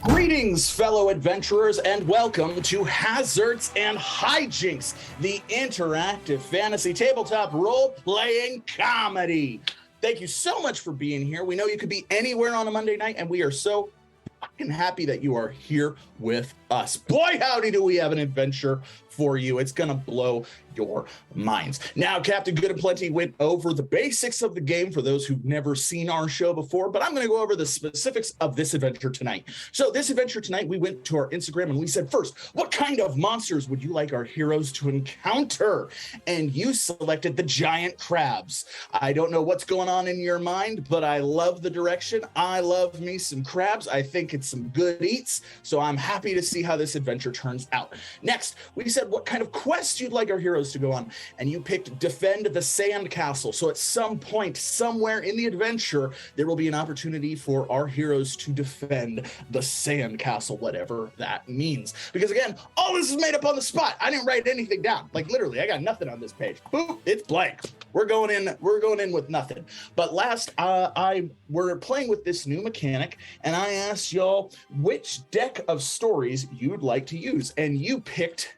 Greetings, fellow adventurers, and welcome to Hazards and Hijinks, the interactive fantasy tabletop role-playing comedy. Thank you so much for being here. We know you could be anywhere on a Monday night, and we are so fucking happy that you are here with us. Boy, howdy do we have an adventure for you. It's gonna blow your minds. Now, Captain Good and Plenty went over the basics of the game for those who've never seen our show before, but I'm gonna go over the specifics of this adventure tonight. So this adventure tonight, we went to our Instagram and we said, first, what kind of monsters would you like our heroes to encounter? And you selected the giant crabs. I don't know what's going on in your mind, but I love the direction. I love me some crabs. I think it's some good eats, so I'm happy to see how this adventure turns out. Next, we said what kind of quest you'd like our heroes to go on, and you picked Defend the Sand Castle. So at some point, somewhere in the adventure, there will be an opportunity for our heroes to defend the Sand Castle, whatever that means. Because again, all this is made up on the spot. I didn't write anything down. Like literally, I got nothing on this page. Boop, it's blank. We're going in with nothing. But last, we're playing with this new mechanic, and I asked y'all which deck of stories you'd like to use, and you picked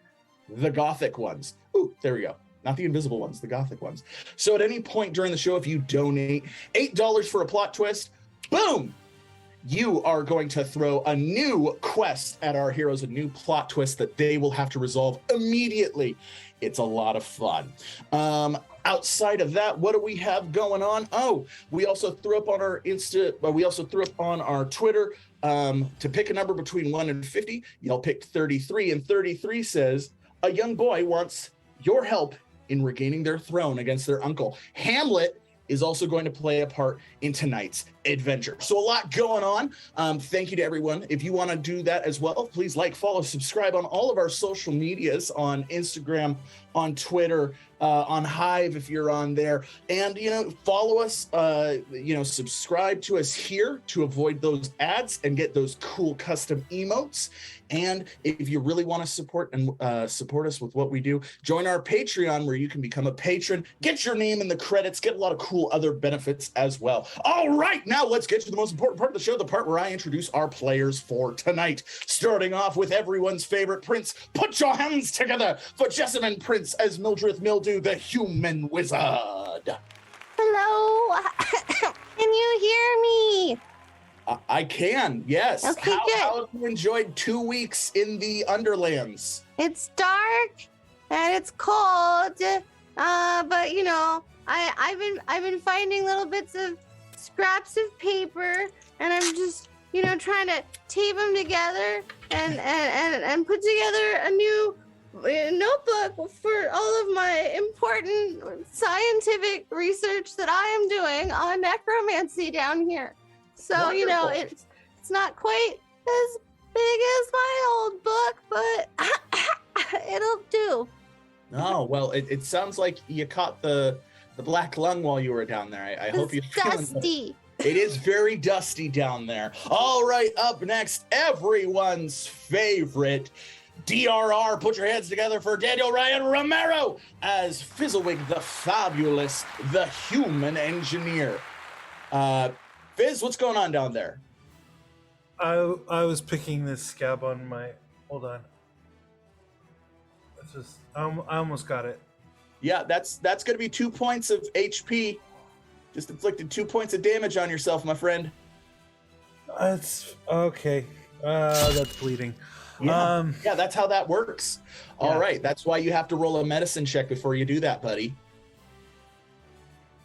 the Gothic ones. Ooh, there we go. Not the invisible ones, the Gothic ones. So at any point during the show, if you donate $8 for a plot twist, boom, you are going to throw a new quest at our heroes, a new plot twist that they will have to resolve immediately. It's a lot of fun. Outside of that, what do we have going on? Oh, we also threw up on our our Twitter to pick a number between 1 and 50. Y'all picked 33, and 33 says, a young boy wants your help in regaining their throne against their uncle. Hamlet is also going to play a part in tonight's adventure. So a lot going on. Thank you to everyone. If you want to do that as well, please like, follow, subscribe on all of our social medias, on Instagram, on Twitter, on Hive if you're on there, and follow us, subscribe to us here to avoid those ads and get those cool custom emotes. And if you really want to support us with what we do, join our Patreon where you can become a patron, get your name in the credits, get a lot of cool other benefits as well. All right, now let's get to the most important part of the show, the part where I introduce our players for tonight. Starting off with everyone's favorite prince. Put your hands together for Jessamyn Prince as Mildreth Mildew, the human wizard. Hello. Can you hear me? I can, yes. Okay, good. How have you enjoyed 2 weeks in the Underlands? It's dark and it's cold, but I've been finding little bits of scraps of paper, and I'm just trying to tape them together and put together a new notebook for all of my important scientific research that I am doing on necromancy down here. So, it's not quite as big as my old book, but it'll do. Oh, well, it sounds like you caught the black lung while you were down there. I hope you're dusty. It is very dusty down there. All right, up next, everyone's favorite DRR. Put your hands together for Daniel Ryan Romero as Fizzlewig the Fabulous, the human engineer. Fizz, what's going on down there? I was picking this scab on my... Hold on. I almost got it. Yeah, that's going to be 2 points of HP. Just inflicted 2 points of damage on yourself, my friend. That's... Okay. That's bleeding. Yeah, that's how that works. All right, that's why you have to roll a medicine check before you do that, buddy.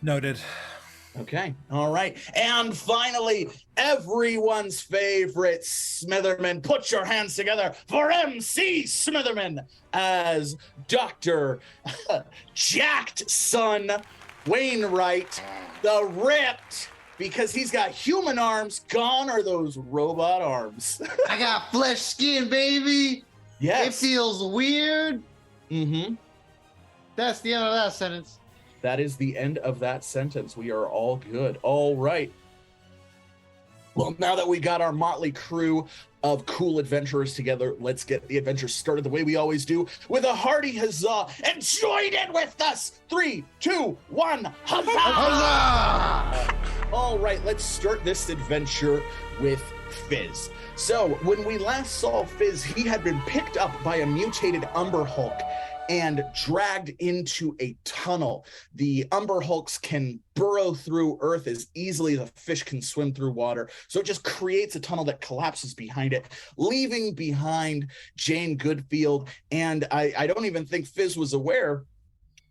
Noted. Okay, all right. And finally, everyone's favorite Smitherman. Put your hands together for MC Smitherman as Dr. Jacked Son Wainwright, the Ripped, because he's got human arms. Gone are those robot arms. I got flesh skin, baby. Yes. It feels weird. Mm-hmm. That's the end of that sentence. That is the end of that sentence. We are all good. All right. Well, now that we got our motley crew of cool adventurers together, let's get the adventure started the way we always do, with a hearty huzzah, and join in with us. 3, 2, 1, huzzah! Huzzah! All right, let's start this adventure with Fizz. So, when we last saw Fizz, he had been picked up by a mutated Umber Hulk and dragged into a tunnel. The Umber Hulks can burrow through earth as easily as a fish can swim through water. So it just creates a tunnel that collapses behind it, leaving behind Jane Goodfield. And I don't even think Fizz was aware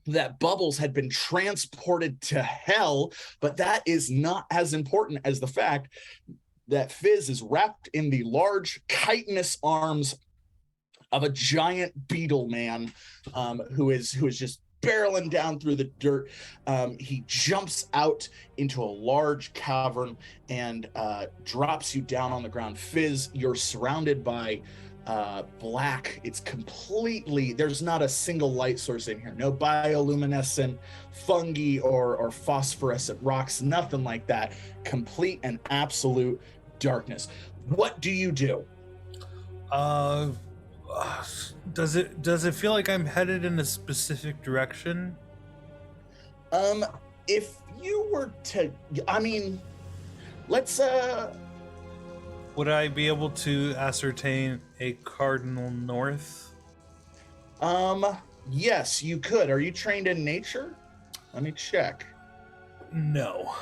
that Bubbles had been transported to hell, but that is not as important as the fact that Fizz is wrapped in the large chitinous arms of a giant beetle man who is just barreling down through the dirt. He jumps out into a large cavern and drops you down on the ground. Fizz, you're surrounded by black. It's completely, there's not a single light source in here. No bioluminescent fungi or phosphorescent rocks, nothing like that. Complete and absolute darkness. What do you do? Does it feel like I'm headed in a specific direction? If you were to, I mean, let's Would I be able to ascertain a cardinal north? Yes, you could. Are you trained in nature? Let me check. No.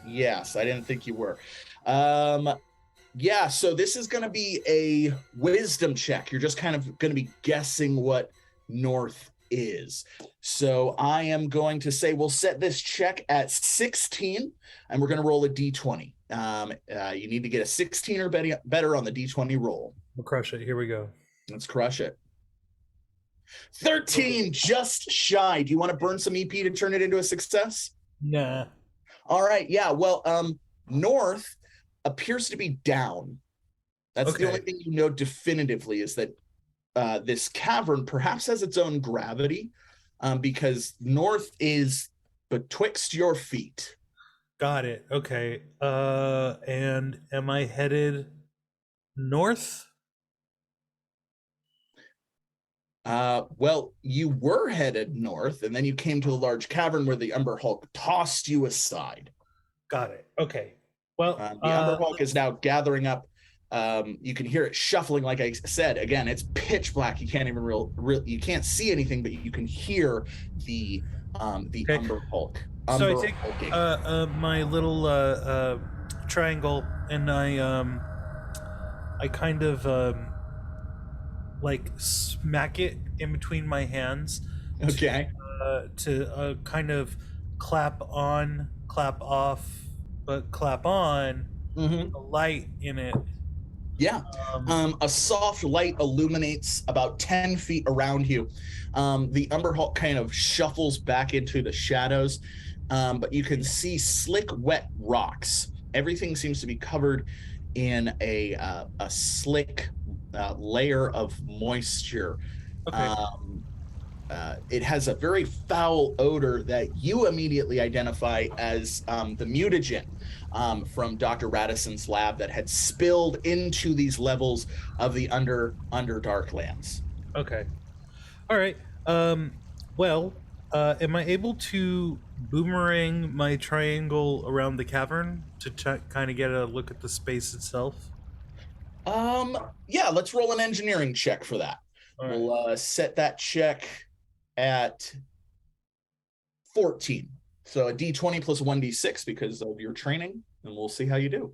Yes, I didn't think you were. Yeah, so this is going to be a wisdom check. You're just kind of going to be guessing what north is. So I am going to say we'll set this check at 16, and we're going to roll a d20. You need to get a 16 or better on the d20 roll. We'll crush it. Here we go. Let's crush it. 13, just shy. Do you want to burn some EP to turn it into a success? Nah. All right, yeah. Well, north appears to be down. That's the only thing you know definitively, is that this cavern perhaps has its own gravity, because north is betwixt your feet. Got it. Okay. And am I headed north? Well, you were headed north, and then you came to a large cavern where the Umber Hulk tossed you aside. Got it. Okay. Well, the Umber Hulk is now gathering up. You can hear it shuffling. Like I said, again, it's pitch black. You can't even you can't see anything, but you can hear the Umber Hulk. So I take my little triangle, and I kind of like smack it in between my hands. Okay. To kind of clap on, clap off, but clap on a light in it. Yeah. A soft light illuminates about 10 feet around you. The Umber Hulk kind of shuffles back into the shadows, but you can see slick, wet rocks. Everything seems to be covered in a slick layer of moisture. Okay. It has a very foul odor that you immediately identify as the mutagen from Dr. Radisson's lab that had spilled into these levels of the Underdarklands. Okay. All right. Well, am I able to boomerang my triangle around the cavern to kind of get a look at the space itself? Yeah, let's roll an engineering check for that. All right. We'll set that check at 14. So a d20 plus 1d6 because of your training, and we'll see how you do.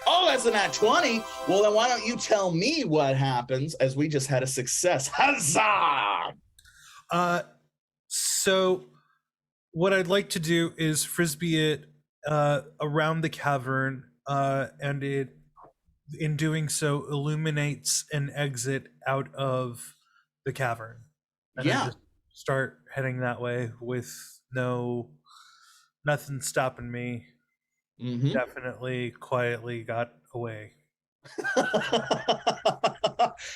Oh, that's a nat 20. Well, then why don't you tell me what happens, as we just had a success. Huzzah! So what I'd like to do is frisbee it around the cavern, and it, in doing so, illuminates an exit out of the cavern. And I just start heading that way with nothing stopping me. Definitely quietly got away.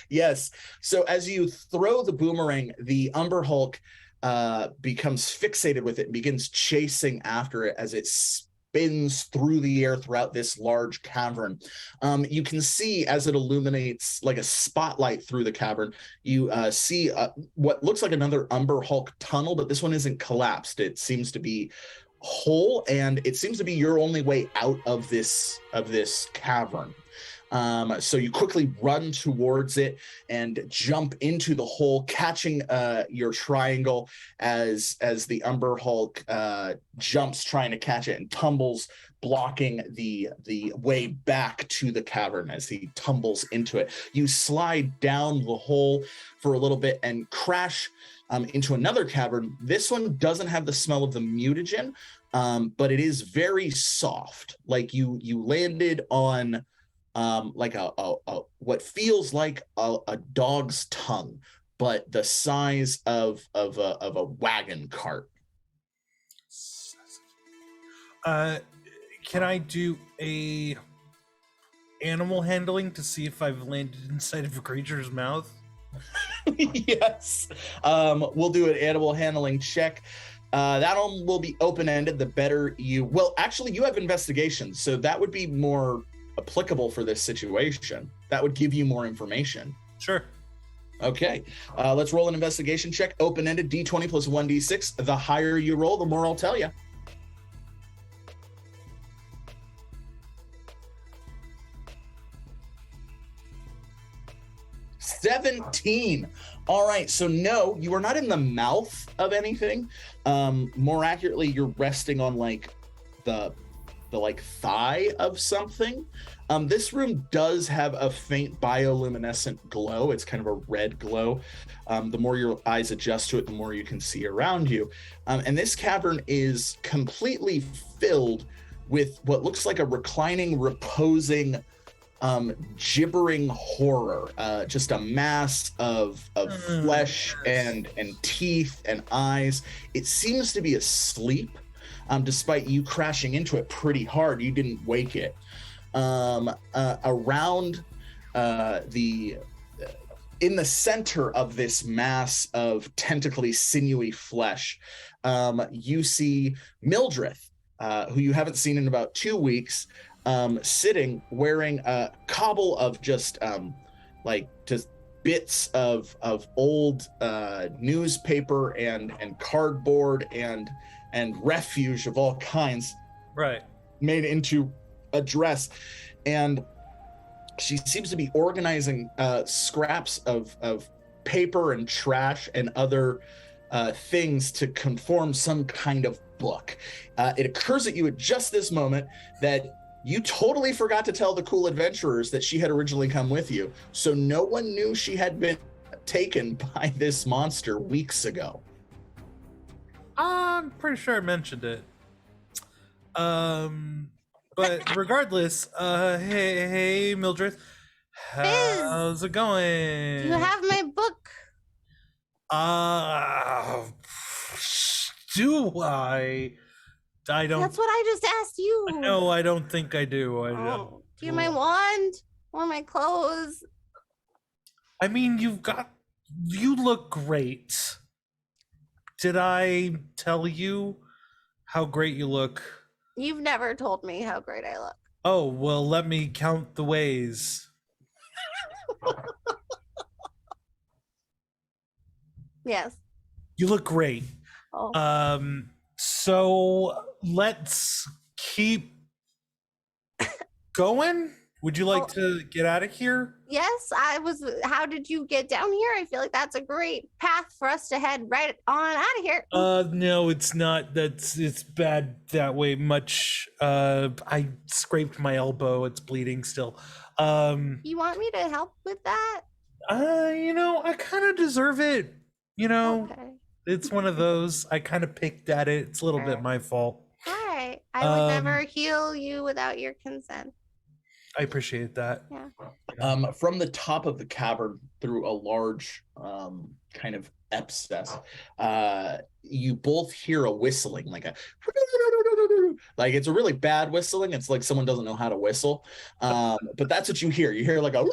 Yes. So as you throw the boomerang, the Umber Hulk becomes fixated with it and begins chasing after it as it spins through the air throughout this large cavern. You can see as it illuminates like a spotlight through the cavern, you see what looks like another Umber Hulk tunnel, but this one isn't collapsed. It seems to be hole, and it seems to be your only way out of this cavern. So you quickly run towards it and jump into the hole, catching your triangle as the Umber Hulk jumps, trying to catch it, and tumbles, blocking the way back to the cavern as he tumbles into it. You slide down the hole for a little bit and crash into another cavern. This one doesn't have the smell of the mutagen, but it is very soft. Like you landed on like a what feels like a dog's tongue, but the size of a wagon cart. Can I do a animal handling to see if I've landed inside of a creature's mouth? Yes. We'll do an animal handling check. That one will be open-ended. The better you... Well, actually, you have investigation, so that would be more applicable for this situation. That would give you more information. Sure. Okay. Let's roll an investigation check. Open-ended, D20 plus 1d6. The higher you roll, the more I'll tell you. 17. All right, so no, you are not in the mouth of anything. More accurately, you're resting on like the like thigh of something. This room does have a faint bioluminescent glow. It's kind of a red glow. The more your eyes adjust to it, the more you can see around you. And this cavern is completely filled with what looks like a reclining, reposing, gibbering horror. Just a mass of flesh and teeth and eyes. It seems to be asleep. Despite you crashing into it pretty hard, you didn't wake it. Around in the center of this mass of tentacly, sinewy flesh, you see Mildreth, who you haven't seen in about 2 weeks, sitting wearing a cobble of just bits of old newspaper and cardboard and refuge of all kinds, right, made into a dress. And she seems to be organizing scraps of paper and trash and other things to conform some kind of book. It occurs at you at just this moment that you totally forgot to tell the cool adventurers that she had originally come with you, so no one knew she had been taken by this monster weeks ago. I'm pretty sure I mentioned it. But regardless, hey, Mildreth, how's it going? Do you have my book? Do I? I don't. That's what I just asked you. No, I don't think I do. Do you have my wand or my clothes? I mean, you look great. Did I tell you how great you look? You've never told me how great I look. Oh, well, let me count the ways. Yes. You look great. Oh. So let's keep going. Would you like to get out of here? Yes, I was. How did you get down here? I feel like that's a great path for us to head right on out of here. No, it's not. It's bad that way much. I scraped my elbow. It's bleeding still. You want me to help with that? I kind of deserve it. Okay. It's one of those. I kind of picked at it. It's a little bit my fault. All right. I would never heal you without your consent. I appreciate that. Yeah. From the top of the cavern through a large kind of abscess, you both hear a whistling, like it's a really bad whistling. It's like someone doesn't know how to whistle, but that's what you hear. You hear like a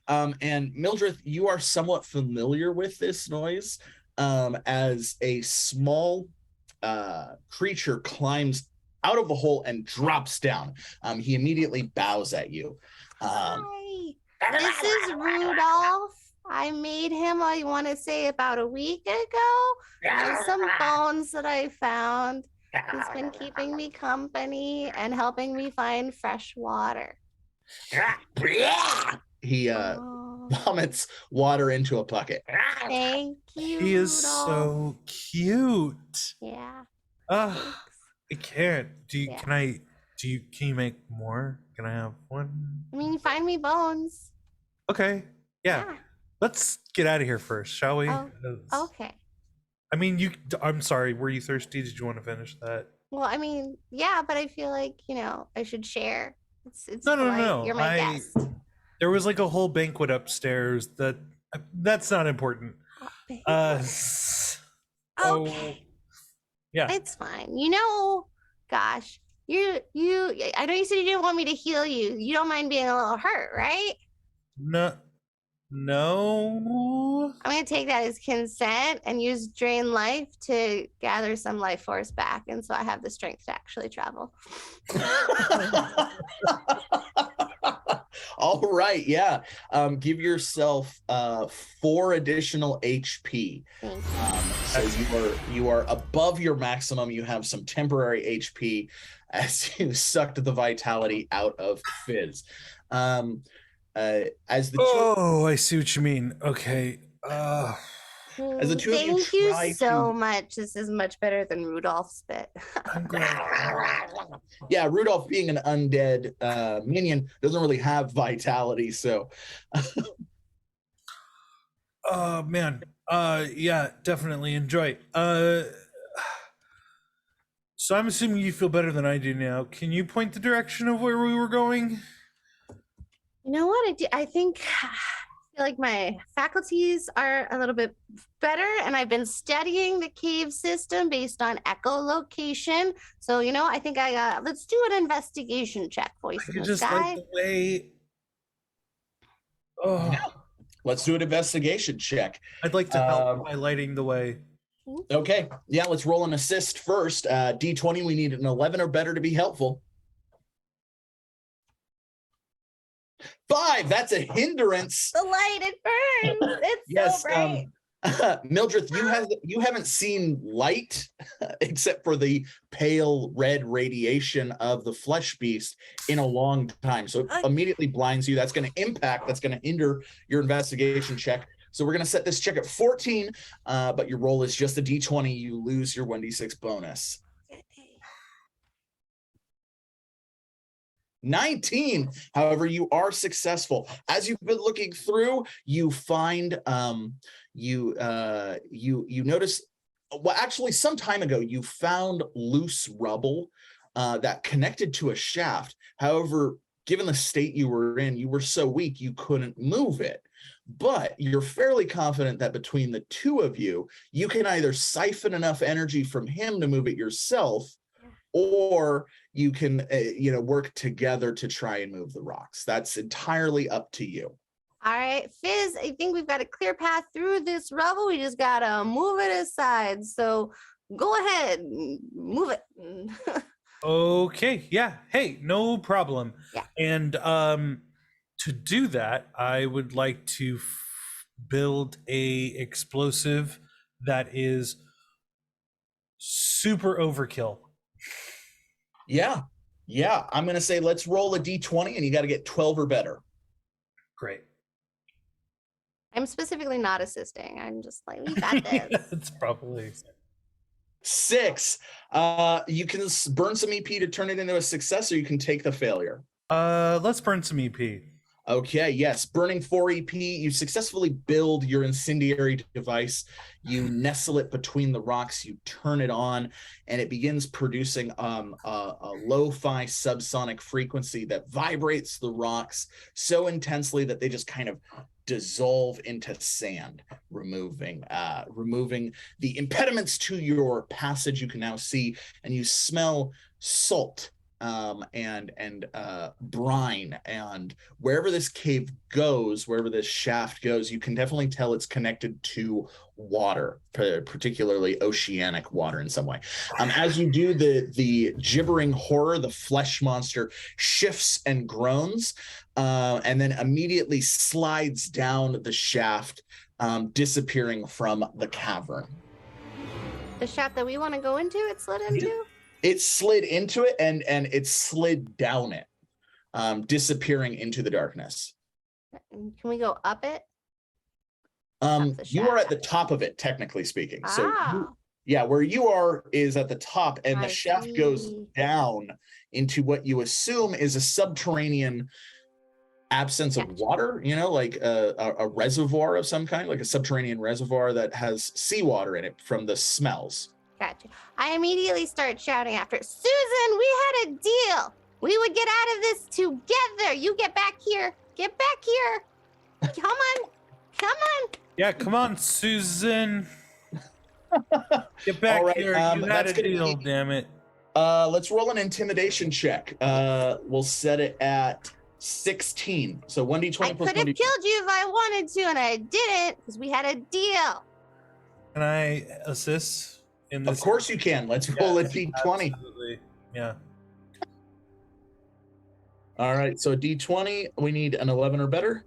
and Mildreth, you are somewhat familiar with this noise, as a small creature climbs out of the hole and drops down. He immediately bows at you. Hi, this is Rudolph. I made him, I want to say, about a week ago. There's some bones that I found. He's been keeping me company and helping me find fresh water. He Oh, vomits water into a bucket. thank you. He is Rudolph. so cute. Yeah. Ah, Thanks. I can't. Yeah. Can you make more? Can I have one? I mean, find me bones. Okay. Yeah. Let's get out of here first, shall we? Oh, okay. I mean, I'm sorry. Were you thirsty? Did you want to finish that? Well, I mean, yeah, but I feel like, I should share. It's No. polite. You're my guest. There was like a whole banquet upstairs. That's not important. Okay. Yeah. It's fine. Gosh, I know you said you didn't want me to heal you. You don't mind being a little hurt, right? No. I'm going to take that as consent and use drain life to gather some life force back. And so I have the strength to actually travel. All right, yeah. Give yourself 4 additional HP. So you are above your maximum. You have some temporary HP as you sucked the vitality out of Fizz. As the I see what you mean. Okay. As the two of you Thank you try so to- much. This is much better than Rudolph's bit. I'm glad. Yeah, Rudolph being an undead minion doesn't really have vitality, so Oh man. Yeah, definitely enjoy. So I'm assuming you feel better than I do now. Can you point the direction of where we were going? You know what? I think I feel like my faculties are a little bit better, and I've been studying the cave system based on echolocation. So, I think let's do an investigation check, voice in You the just sky. like the way. Oh, yeah. Let's do an investigation check. I'd like to help by lighting the way. Okay, yeah, let's roll an assist first. D20, we need an 11 or better to be helpful. 5, that's a hindrance. The light, it burns. It's Yes, so bright. Mildreth, you haven't seen light except for the pale red radiation of the flesh beast in a long time. So it immediately blinds you. That's going to hinder your investigation check. So we're going to set this check at 14, but your roll is just a D20. You lose your 1d6 bonus. 19. However, you are successful. As you've been looking through, you find you notice, well, actually some time ago you found loose rubble that connected to a shaft. However, given the state you were in, you were so weak you couldn't move it. But you're fairly confident that between the two of you, you can either siphon enough energy from him to move it yourself, or you can work together to try and move the rocks. That's entirely up to you. All right, Fizz, I think we've got a clear path through this rubble. We just got to move it aside. So go ahead, move it. Okay, yeah. Hey, no problem. Yeah. And to do that, I would like to build a explosive that is super overkill. Yeah. I'm going to say let's roll a D20 and you got to get 12 or better. Great. I'm specifically not assisting. I'm just like, we got this. It's probably 6. You can burn some EP to turn it into a success, or you can take the failure. Let's burn some EP. Okay, yes, burning 4 EP, you successfully build your incendiary device. You nestle it between the rocks, you turn it on, and it begins producing a lo-fi subsonic frequency that vibrates the rocks so intensely that they just kind of dissolve into sand, removing the impediments to your passage. You can now see, and you smell salt and brine, and wherever this cave goes, wherever this shaft goes, you can definitely tell it's connected to water, particularly oceanic water in some way. As you do, the gibbering horror, the flesh monster shifts and groans, and then immediately slides down the shaft, disappearing from the cavern. The shaft that we want to go into, it slid into? It slid into it and it slid down it, disappearing into the darkness. Can we go up it? You are at the top of it, technically speaking. So where you are is at the top, and the shaft goes down into what you assume is a subterranean absence of water, like a reservoir of some kind, like a subterranean reservoir that has seawater in it from the smells. Gotcha. I immediately start shouting after Susan, we had a deal. We would get out of this together. You get back here. Get back here. Come on. Come on. Yeah, come on, Susan. Get back right, here. You had a deal, damn it. Let's roll an intimidation check. We'll set it at 16. So 1d20 I plus could have 1d20. killed you if I wanted to, and I didn't because we had a deal. Can I assist in this? Of course you can. Let's roll a d20. Absolutely. Yeah. All right, so d20, we need an 11 or better.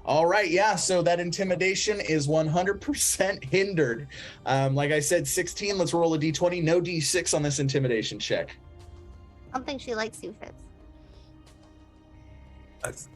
All right, yeah, so that intimidation is 100% hindered. Like I said, 16, let's roll a d20. No d6 on this intimidation check. I don't think she likes you, Fitz.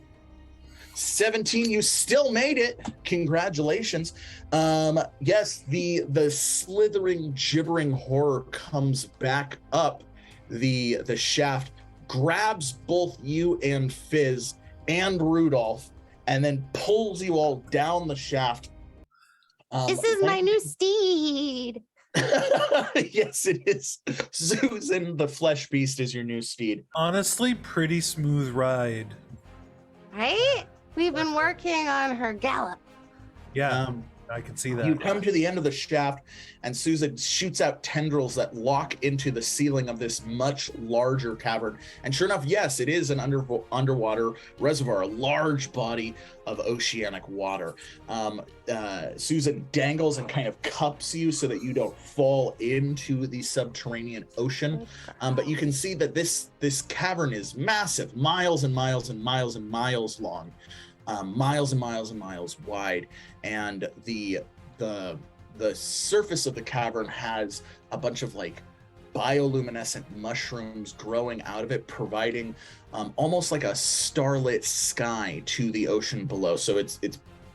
17, you still made it. Congratulations. Yes, the slithering, gibbering horror comes back up the shaft, grabs both you and Fizz and Rudolph, and then pulls you all down the shaft. This is my new steed. Yes, it is. Susan, the flesh beast, is your new steed. Honestly, pretty smooth ride. Right? We've been working on her gallop. Yeah, I can see that. You come to the end of the shaft, and Susan shoots out tendrils that lock into the ceiling of this much larger cavern. And sure enough, yes, it is an underwater reservoir, a large body of oceanic water. Susan dangles and kind of cups you so that you don't fall into the subterranean ocean. But you can see that this cavern is massive, miles and miles and miles and miles long. Miles and miles and miles wide, and the surface of the cavern has a bunch of like bioluminescent mushrooms growing out of it, providing almost like a starlit sky to the ocean below. So it's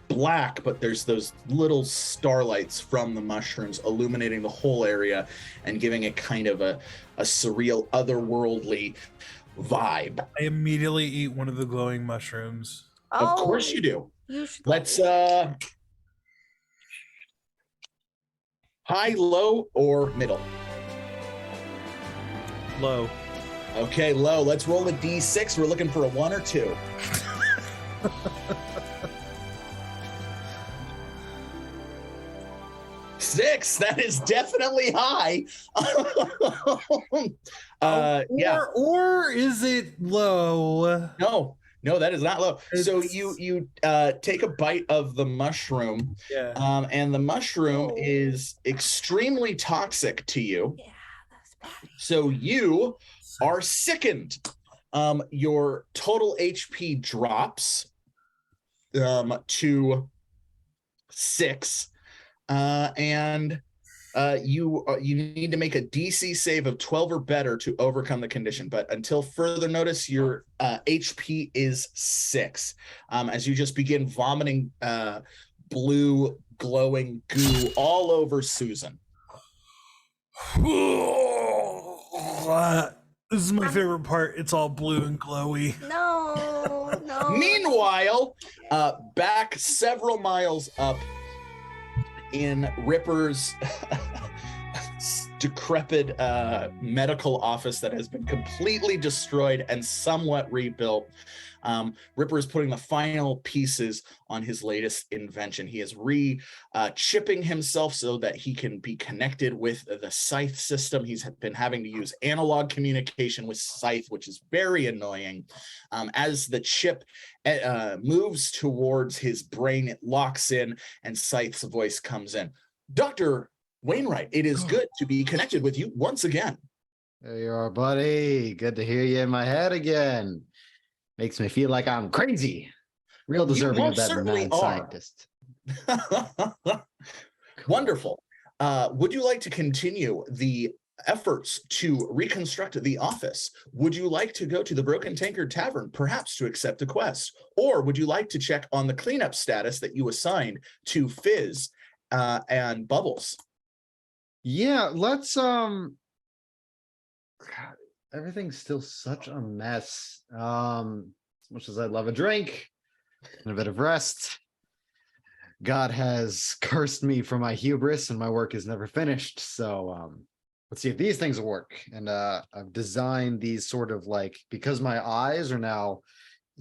black, but there's those little starlights from the mushrooms illuminating the whole area and giving it kind of a surreal, otherworldly vibe. I immediately eat one of the glowing mushrooms. Of course you do. You should. Let's high, low, or middle? Low. Okay, low. Let's roll a d6. We're looking for a 1 or 2. Six. That is definitely high. Yeah. Or is it low? No, that is not low. So you take a bite of the mushroom, and the mushroom is extremely toxic to you. Yeah, that's bad. So you are sickened. Your total HP drops to 6, and you need to make a DC save of 12 or better to overcome the condition. But until further notice, your HP is 6. As you just begin vomiting blue glowing goo all over Susan. This is my favorite part. It's all blue and glowy. No. Meanwhile, back several miles up in Ripper's decrepit medical office that has been completely destroyed and somewhat rebuilt, Ripper is putting the final pieces on his latest invention. He is chipping himself so that he can be connected with the Scythe system. He's been having to use analog communication with Scythe, which is very annoying. As the chip moves towards his brain, it locks in, and Scythe's voice comes in. Dr. Wainwright, it is good to be connected with you once again. There you are, buddy. Good to hear you in my head again. Makes me feel like I'm crazy. Real deserving of that mad scientist. Wonderful. Would you like to continue the efforts to reconstruct the office, would you like to go to the Broken Tankard Tavern, perhaps to accept a quest? Or would you like to check on the cleanup status that you assigned to Fizz and Bubbles? Yeah, let's God, everything's still such a mess. As much as I love a drink and a bit of rest, God has cursed me for my hubris and my work is never finished. So let's see if these things work. And I've designed these sort of like, because my eyes are now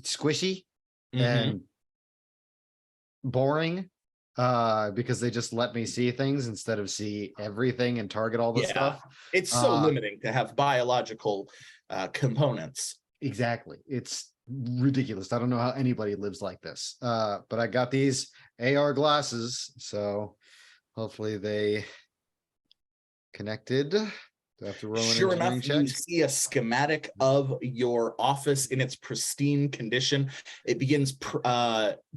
squishy and boring, because they just let me see things instead of see everything and target all the stuff. It's so limiting to have biological components. Exactly. It's ridiculous. I don't know how anybody lives like this. But I got these AR glasses, so hopefully they connected. Do I have to roll an Sure enough, engineering you check? see a schematic of your office in its pristine condition. It begins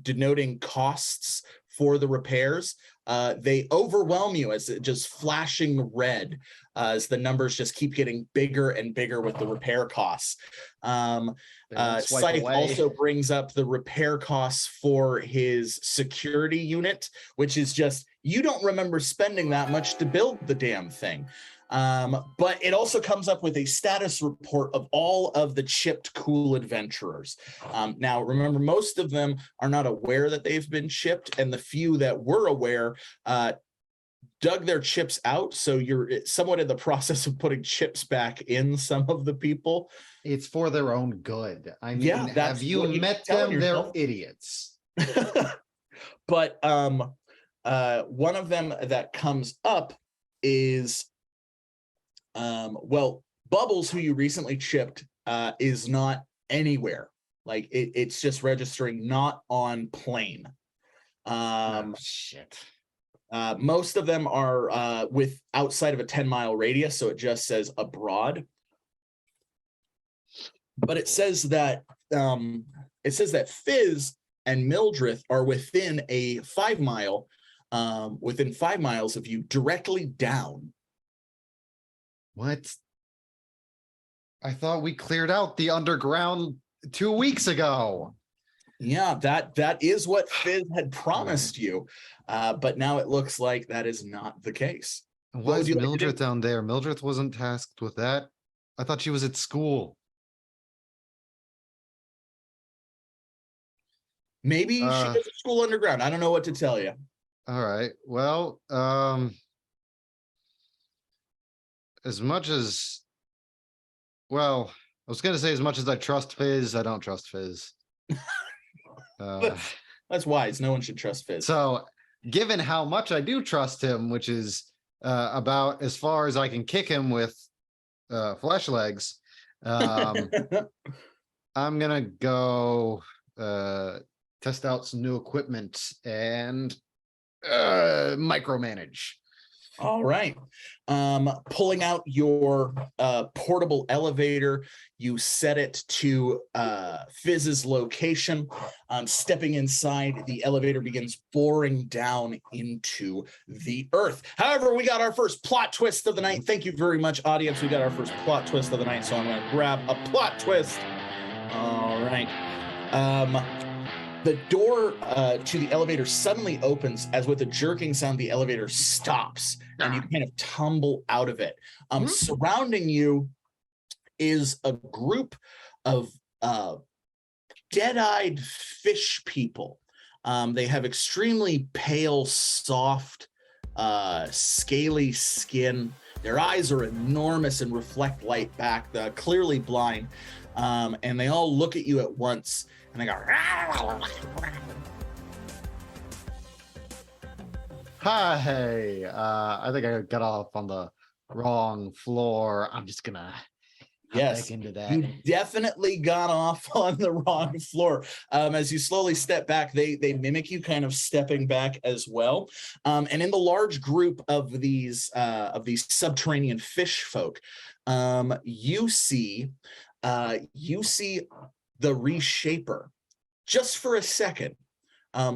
denoting costs for the repairs. They overwhelm you as it just flashing red as the numbers just keep getting bigger and bigger with the repair costs. Scythe also brings up the repair costs for his security unit, which is just, you don't remember spending that much to build the damn thing. But it also comes up with a status report of all of the chipped cool adventurers. Now, remember, most of them are not aware that they've been chipped, and the few that were aware dug their chips out. So you're somewhat in the process of putting chips back in some of the people. It's for their own good. I mean, Yeah, that's have you met them? They're idiots. But one of them that comes up is well, Bubbles, who you recently chipped, is not anywhere. Like it's just registering not on plane. Shit. Most of them are with outside of a 10-mile radius, so it just says abroad. But it says that Fizz and Mildreth are within a 5-mile, within 5 miles of you, directly down. What? I thought we cleared out the underground 2 weeks ago. Yeah, that is what Fizz had promised you, but now it looks like that is not the case. Why is Mildreth down there? Mildreth wasn't tasked with that. I thought she was at school. Maybe she is at school underground. I don't know what to tell you. All right. Well, as much as, well, I was going to say as much as I trust Fizz, I don't trust Fizz. That's wise. No one should trust Fizz. So given how much I do trust him, which is about as far as I can kick him with flesh legs, I'm going to go test out some new equipment and micromanage. All right. Pulling out your portable elevator, you set it to Fizz's location. Stepping inside, the elevator begins boring down into the earth. However, we got our first plot twist of the night. Thank you very much, audience. We got our first plot twist of the night, so I'm going to grab a plot twist. All right. The door to the elevator suddenly opens as with a jerking sound, the elevator stops and you kind of tumble out of it. Surrounding you is a group of dead-eyed fish people. They have extremely pale, soft, scaly skin. Their eyes are enormous and reflect light back, clearly blind. And they all look at you at once and they go, hi. I think I got off on the wrong floor. I'm just gonna back into that. You definitely got off on the wrong floor. As you slowly step back, they mimic you kind of stepping back as well. And in the large group of these subterranean fish folk, you see the Reshaper just for a second.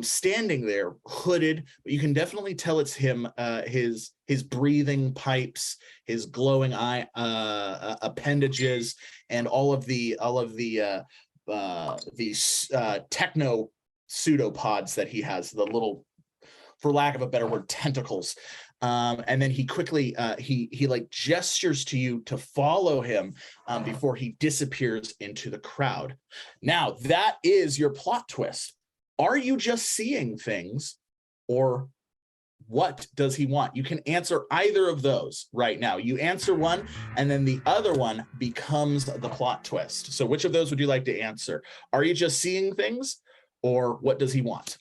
standing there, hooded, but you can definitely tell it's him. His breathing pipes, his glowing eye appendages, and all of the these techno pseudopods that he has, the little, for lack of a better word, tentacles. And then he quickly he like gestures to you to follow him before he disappears into the crowd. Now that is your plot twist. Are you just seeing things, or what does he want? You can answer either of those right now. You answer one, and then the other one becomes the plot twist. So which of those would you like to answer? Are you just seeing things, or what does he want?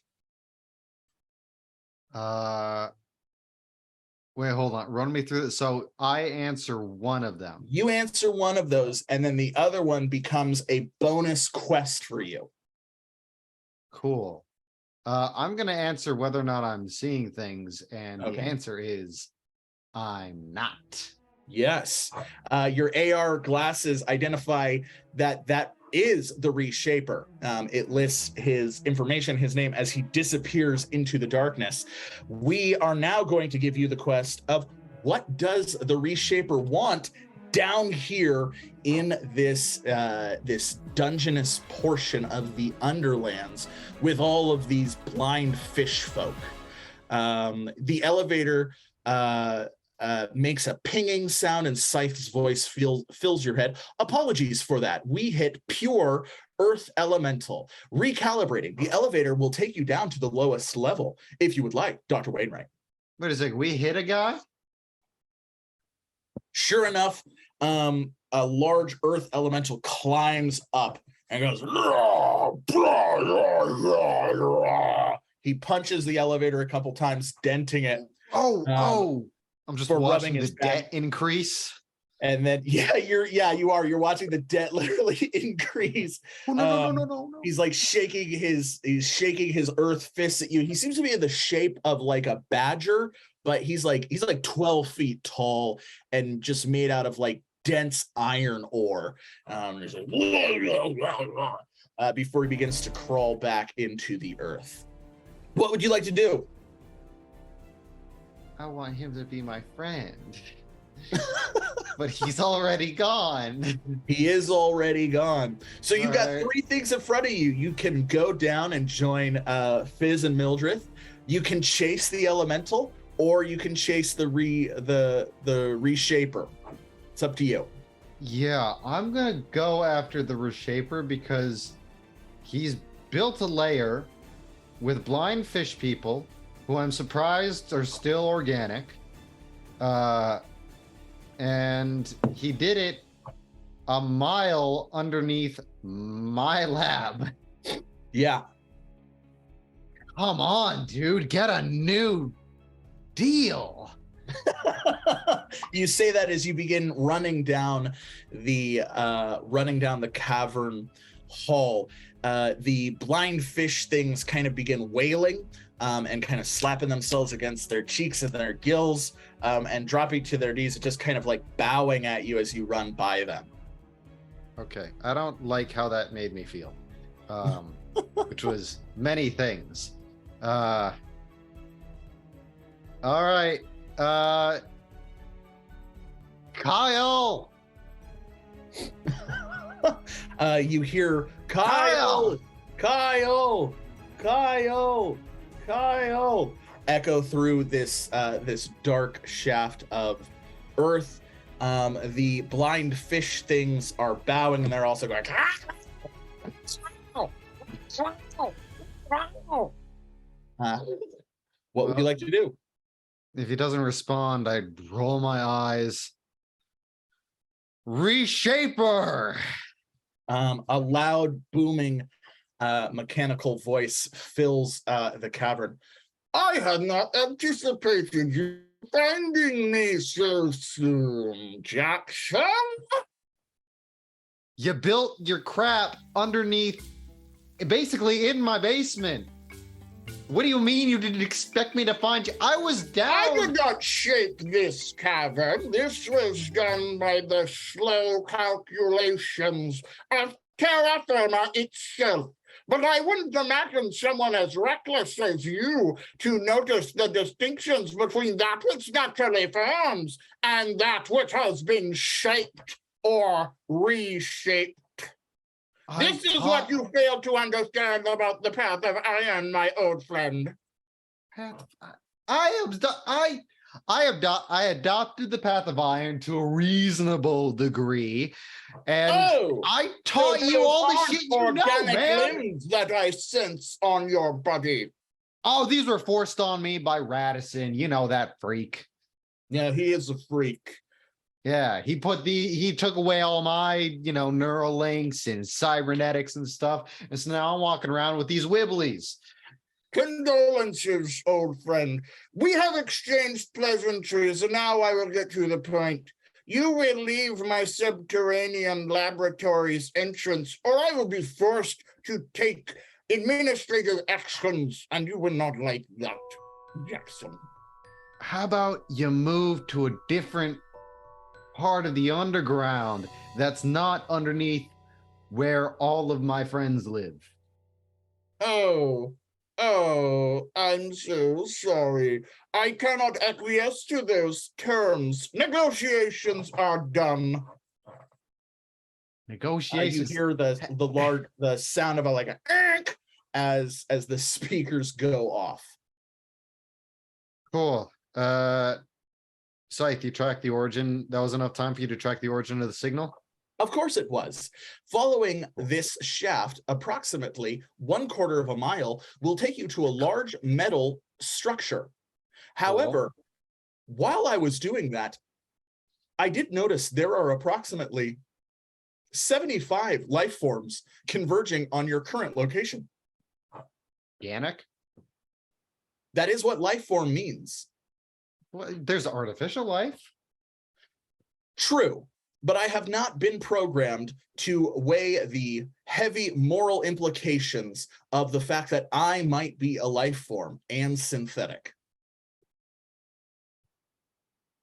Wait, hold on. Run me through this. So I answer one of them. You answer one of those, and then the other one becomes a bonus quest for you. Cool. I'm going to answer whether or not I'm seeing things, and the answer is I'm not. Yes. Your AR glasses identify that is the Reshaper. It lists his information, his name, as he disappears into the darkness. We are now going to give you the quest of what does the Reshaper want down here in this this dungeonous portion of the Underlands with all of these blind fish folk. The elevator makes a pinging sound, and Scythe's voice fills your head. Apologies for that. We hit pure Earth Elemental. Recalibrating. The elevator will take you down to the lowest level if you would like, Dr. Wainwright. Wait a second. We hit a guy? Sure enough, a large Earth Elemental climbs up and goes, he punches the elevator a couple times, denting it. I'm just watching the debt increase. And then you are. You're watching the debt literally increase. Oh, no. He's like shaking his earth fists at you. He seems to be in the shape of like a badger, but he's like 12 feet tall and just made out of like dense iron ore. He's like, before he begins to crawl back into the earth. What would you like to do? I want him to be my friend. But he's already gone. He is already gone. So you've got Alright. 3 things in front of you. You can go down and join Fizz and Mildreth. You can chase the elemental, or you can chase the Reshaper. It's up to you. Yeah, I'm gonna go after the Reshaper because he's built a lair with blind fish people who I'm surprised are still organic. And he did it a mile underneath my lab. Yeah. Come on, dude, get a new deal. You say that as you begin running down the cavern hall. The blind fish things kind of begin wailing and kind of slapping themselves against their cheeks and their gills and dropping to their knees and just kind of like bowing at you as you run by them. Okay, I don't like how that made me feel, which was many things. All right, Kyle. You hear Kyle echo through this dark shaft of earth. The blind fish things are bowing, and they're also going. What would you like to do? If he doesn't respond, I'd roll my eyes. Reshaper. A loud, booming, mechanical voice fills the cavern. I had not anticipated you finding me so soon, Jackson. You built your crap underneath, basically in my basement. What do you mean you didn't expect me to find you? I was down. I did not shape this cavern. This was done by the slow calculations of terra firma itself. But I wouldn't imagine someone as reckless as you to notice the distinctions between that which naturally forms and that which has been shaped or reshaped. This is what you failed to understand about the path of iron, my old friend. I adopted the path of iron to a reasonable degree, and I taught you all the shit you know, man. Limbs that I sense on your body. Oh, these were forced on me by Radisson. You know that freak. Yeah, he is a freak. Yeah, he took away all my, neural links and cybernetics and stuff. And so now I'm walking around with these wibblies. Condolences, old friend. We have exchanged pleasantries, and now I will get to the point. You will leave my subterranean laboratory's entrance, or I will be forced to take administrative actions, and you will not like that, Jackson. How about you move to a different part of the underground that's not underneath where all of my friends live? Oh, I'm so sorry. I cannot acquiesce to those terms. Negotiations are done. Negotiations. You hear the sound of a as the speakers go off. Cool. Scythe, you track the origin. That was enough time for you to track the origin of the signal? Of course it was. Following this shaft, approximately 1/4 of a mile will take you to a large metal structure. However, while I was doing that, I did notice there are approximately 75 life forms converging on your current location. Organic? That is what life form means. Well, there's artificial life. True, but I have not been programmed to weigh the heavy moral implications of the fact that I might be a life form and synthetic.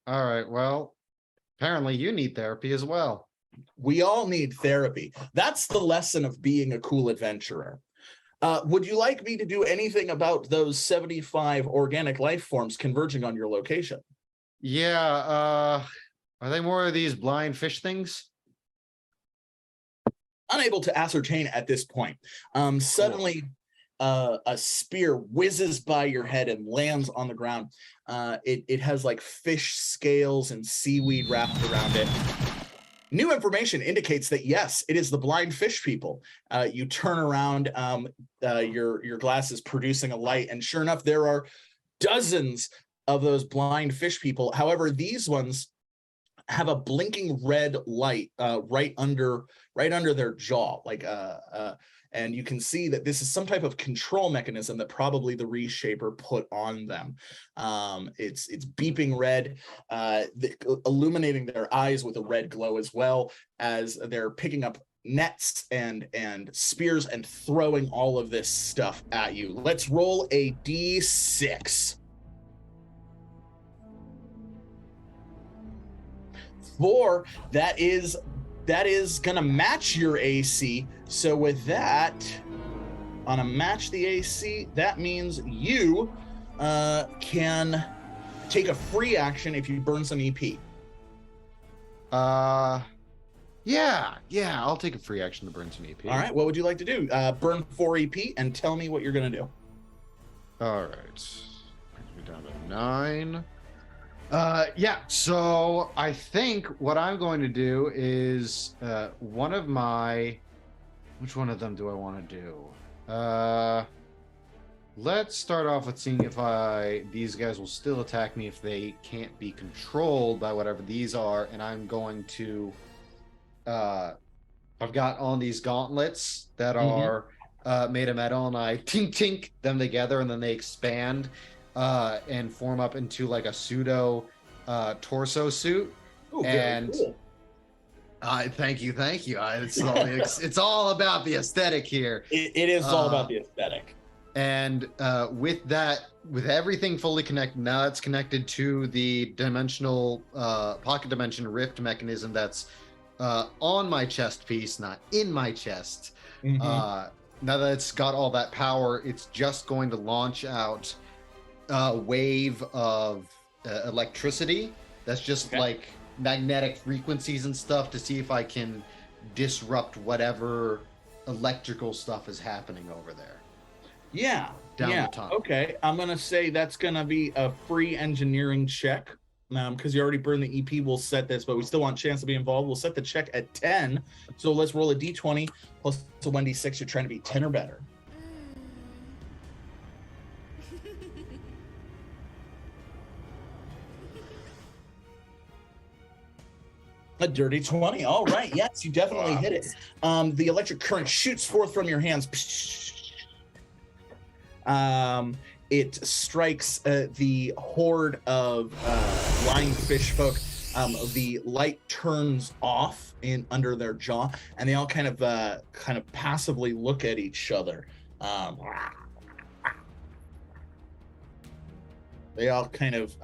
All right, well, apparently you need therapy as well. We all need therapy. That's the lesson of being a cool adventurer. Would you like me to do anything about those 75 organic life forms converging on your location? Yeah, are they more of these blind fish things? Unable to ascertain at this point. Suddenly, a spear whizzes by your head and lands on the ground. It has like fish scales and seaweed wrapped around it. New information indicates that, yes, it is the blind fish people. You turn around, your glass is producing a light, and sure enough, there are dozens of those blind fish people. However, these ones have a blinking red light right under their jaw, and you can see that this is some type of control mechanism that probably the reshaper put on them. It's beeping red, illuminating their eyes with a red glow, as well as they're picking up nets and spears and throwing all of this stuff at you. Let's roll a d6. 4. That is gonna match your AC. So with that, on a match the AC, that means you can take a free action if you burn some EP. Yeah, I'll take a free action to burn some EP. All right, what would you like to do? Burn 4 EP and tell me what you're gonna do. All right, brings me down to 9. Yeah, so I think what I'm going to do is which one of them do I want to do? Let's start off with seeing if these guys will still attack me if they can't be controlled by whatever these are, and I'm going to I've got on these gauntlets that are made of metal, and I tink them together, and then they expand and form up into like a pseudo torso suit. Ooh, and cool. Thank you. It's all about the aesthetic here. It is all about the aesthetic. And with that, with everything fully connected, now it's connected to the dimensional pocket dimension rift mechanism that's on my chest piece, not in my chest. Now that it's got all that power, it's just going to launch out a wave of electricity that's just like magnetic frequencies and stuff to see if I can disrupt whatever electrical stuff is happening over there. Yeah. Down yeah. the tunnel. Okay. I'm going to say that's going to be a free engineering check. Because you already burned the EP, we'll set this, but we still want Chance to be involved. We'll set the check at 10. So let's roll a d20 plus a 1d6. You're trying to be 10 or better. A dirty 20. All right. Yes, you definitely hit it. The electric current shoots forth from your hands. It strikes the horde of flying fish folk. The light turns off under their jaw, and they all kind of passively look at each other. They all kind of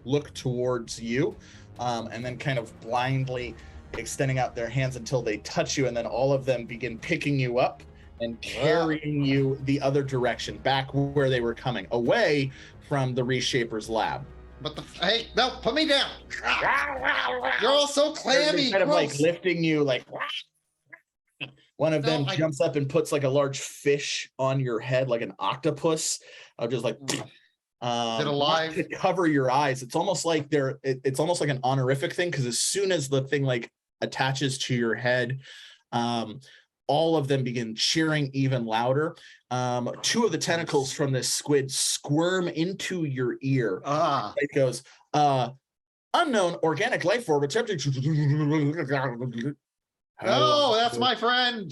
look towards you, and then kind of blindly extending out their hands until they touch you, and then all of them begin picking you up and carrying you the other direction, back where they were coming, away from the Reshaper's lab. But hey, no, put me down. You're all so clammy. They're kind of like lifting you, like one of them jumps up and puts like a large fish on your head, like an octopus. I'm just like, is it alive? To cover your eyes. It's almost like it's almost like an honorific thing, because as soon as the thing like attaches to your head, all of them begin cheering even louder. Two of the tentacles from this squid squirm into your ear. It goes, unknown organic life form attempting to... Oh, that's my friend.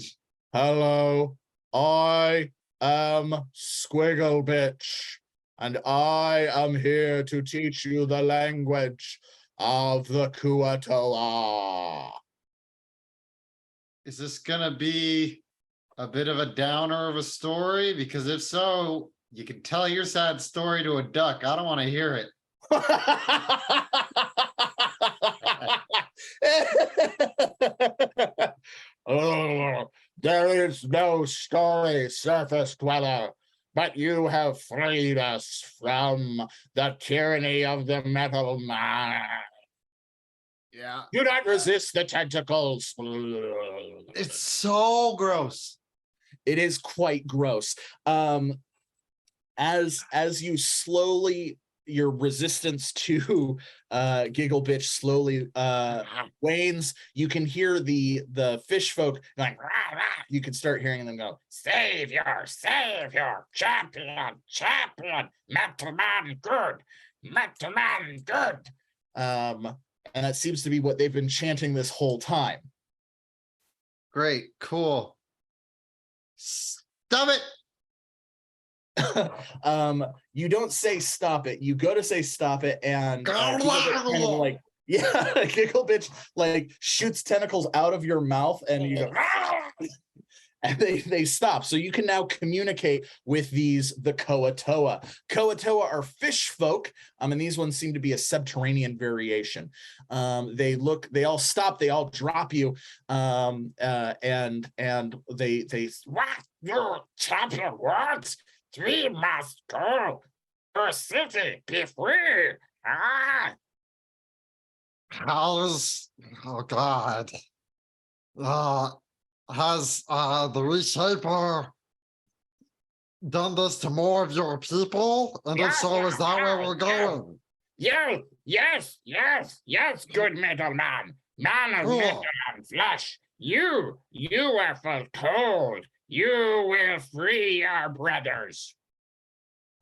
Hello, I am Squiggle Bitch, and I am here to teach you the language of the Kuatoa. Is this gonna be a bit of a downer of a story? Because if so, you can tell your sad story to a duck. I don't want to hear it. Oh, there is no story, surface dweller, but you have freed us from the tyranny of the metal man. Yeah. Do not resist the tentacles. It's so gross. It is quite gross. As you slowly, your resistance to Giggle Bitch slowly wanes, you can hear the fish folk going, rah, rah. You can start hearing them go, savior, savior, champion, champion, metal man good, metal man good. And that seems to be what they've been chanting this whole time. Great, cool. Stop it. You don't say stop it. You go to say stop it, and kind of like, yeah, Giggle Bitch like shoots tentacles out of your mouth, and you go, and they stop. So you can now communicate with the Koatoa. Koatoa are fish folk, and these ones seem to be a subterranean variation. They all stop, they all drop you, and they What? You champion, what? We must go. Your city, be free. How's, oh God. Has the Reshaper done this to more of your people? And if so, is that where we're going? Yes, good metal man. Man of metal and flesh. You are foretold. You will free our brothers.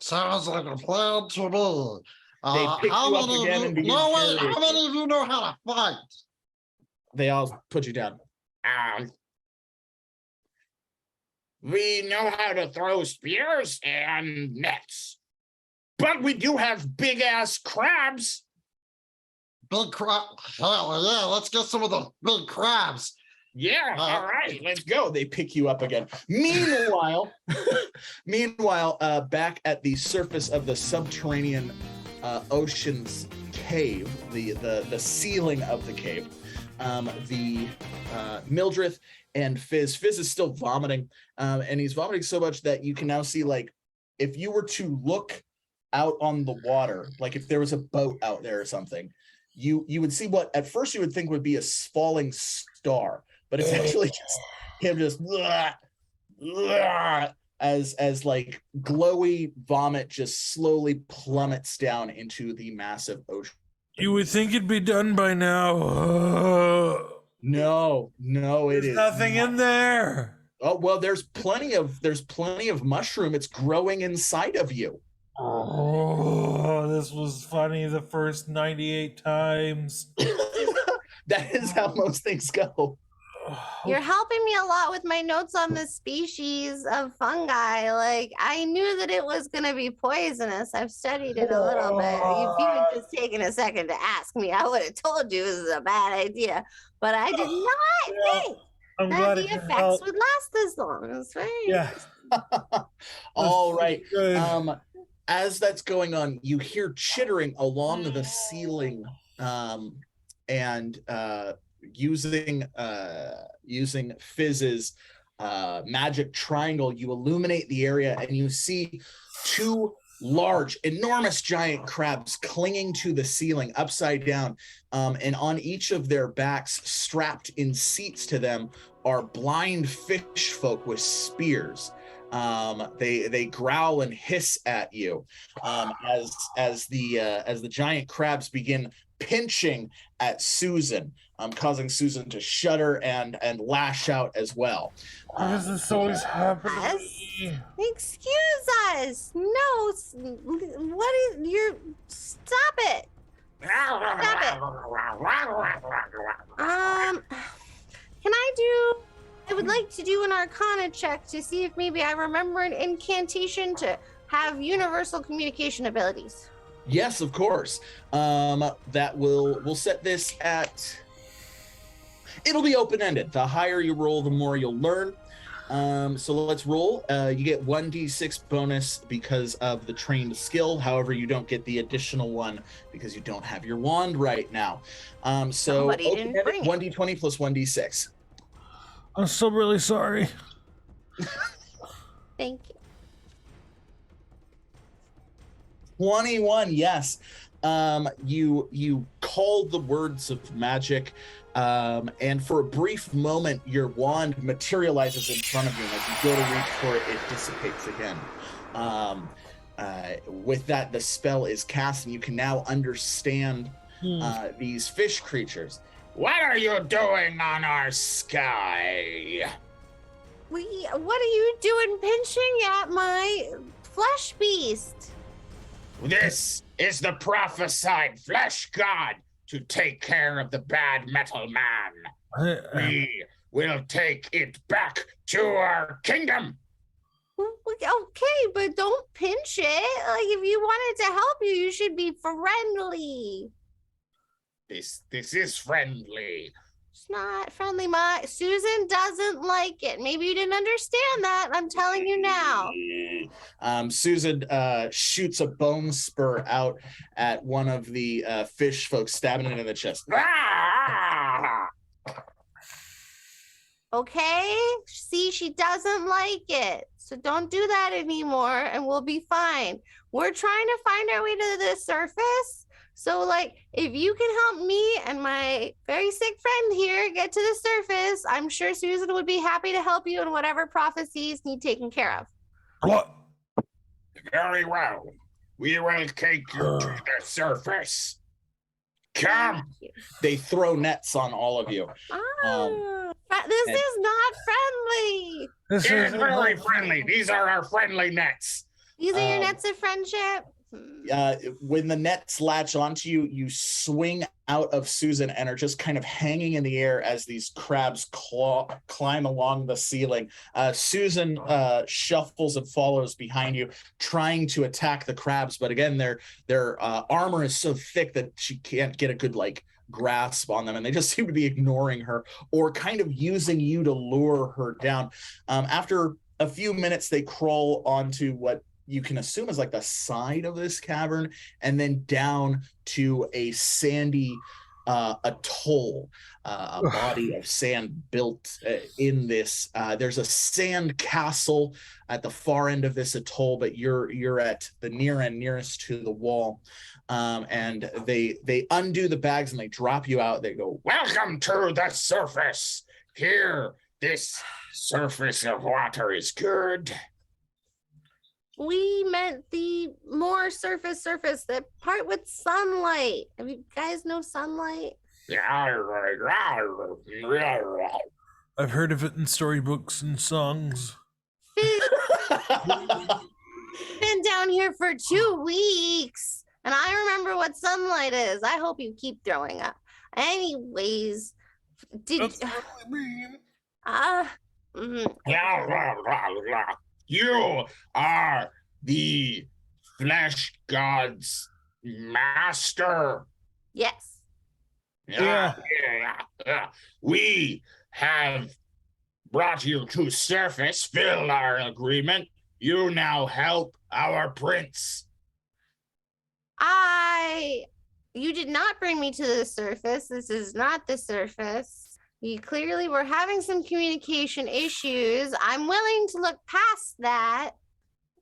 Sounds like a plan to me. They pick you up again and begin carrying how many of you know how to fight? They all put you down. We know how to throw spears and nets. But we do have big-ass crabs. Big crab? Hell yeah, let's get some of the big crabs. Yeah, all right, let's go. They pick you up again. Meanwhile, back at the surface of the subterranean ocean's cave, the ceiling of the cave, the Mildreth and Fizz is still vomiting, and he's vomiting so much that you can now see, like, if you were to look out on the water, like if there was a boat out there or something, you would see what at first you would think would be a falling star, but it's actually just him just as like glowy vomit just slowly plummets down into the massive ocean. You would think it'd be done by now. No, There's nothing in there. Oh well, there's plenty of mushroom. It's growing inside of you. Oh, this was funny the first 98 times. That is how most things go. You're helping me a lot with my notes on the species of fungi. Like, I knew that it was going to be poisonous. I've studied it a little bit. If you had just taken a second to ask me, I would have told you this is a bad idea. But I did not think that the effects would last this long. It's very All right. As that's going on, you hear chittering along the ceiling, and using Fizz's magic triangle, you illuminate the area and you see two large, enormous giant crabs clinging to the ceiling upside down, and on each of their backs, strapped in seats to them, are blind fish folk with spears. They growl and hiss at you as the giant crabs begin pinching at Susan, causing Susan to shudder and lash out as well. Why does this always happen to me? Excuse us. No, what is your? Stop it. Stop it. I would like to do an Arcana check to see if maybe I remember an incantation to have universal communication abilities. Yes, of course. We'll set this at. It'll be open-ended. The higher you roll, the more you'll learn. So let's roll. You get 1d6 bonus because of the trained skill. However, you don't get the additional one because you don't have your wand right now. So didn't bring it. 1d20 plus 1d6. I'm still really sorry. Thank you. 21, yes. You call the words of magic, and for a brief moment, your wand materializes in front of you, and as you go to reach for it, it dissipates again. With that, the spell is cast, and you can now understand these fish creatures. What are you doing on our sky? What are you doing pinching at my flesh beast? This is the prophesied flesh god to take care of the bad metal man. We will take it back to our kingdom. Okay, but don't pinch it. Like, if you wanted to help you, you should be friendly. This is friendly. It's not friendly. Susan doesn't like it. Maybe you didn't understand that. I'm telling you now. Susan shoots a bone spur out at one of the fish folks, stabbing it in the chest. Okay? See, she doesn't like it. So don't do that anymore, and we'll be fine. We're trying to find our way to the surface. So, like, if you can help me and my very sick friend here get to the surface, I'm sure Susan would be happy to help you in whatever prophecies need taken care of. What? Very well. We will take you to the surface. Come. They throw nets on all of you. This is not friendly. It is very friendly. These are our friendly nets. These are your nets of friendship. When the nets latch onto you, you swing out of Susan and are just kind of hanging in the air as these crabs climb along the ceiling. Susan shuffles and follows behind you, trying to attack the crabs, but again, their armor is so thick that she can't get a good grasp on them, and they just seem to be ignoring her or kind of using you to lure her down. After a few minutes, they crawl onto what you can assume is like the side of this cavern, and then down to a sandy atoll, a body of sand built in this. There's a sand castle at the far end of this atoll, but you're at the near end, nearest to the wall. And they undo the bags and they drop you out. They go, Welcome to the surface. Here, this surface of water is good. We meant the more surface, the part with sunlight. Have you guys know sunlight? I've heard of it in storybooks and songs. Been down here for 2 weeks, and I remember what sunlight is. I hope you keep throwing up. Anyways, That's what I mean. You are the flesh god's master. Yes. Yeah. We have brought you to surface, fill our agreement. You now help our prince. You did not bring me to the surface. This is not the surface. You clearly were having some communication issues. I'm willing to look past that.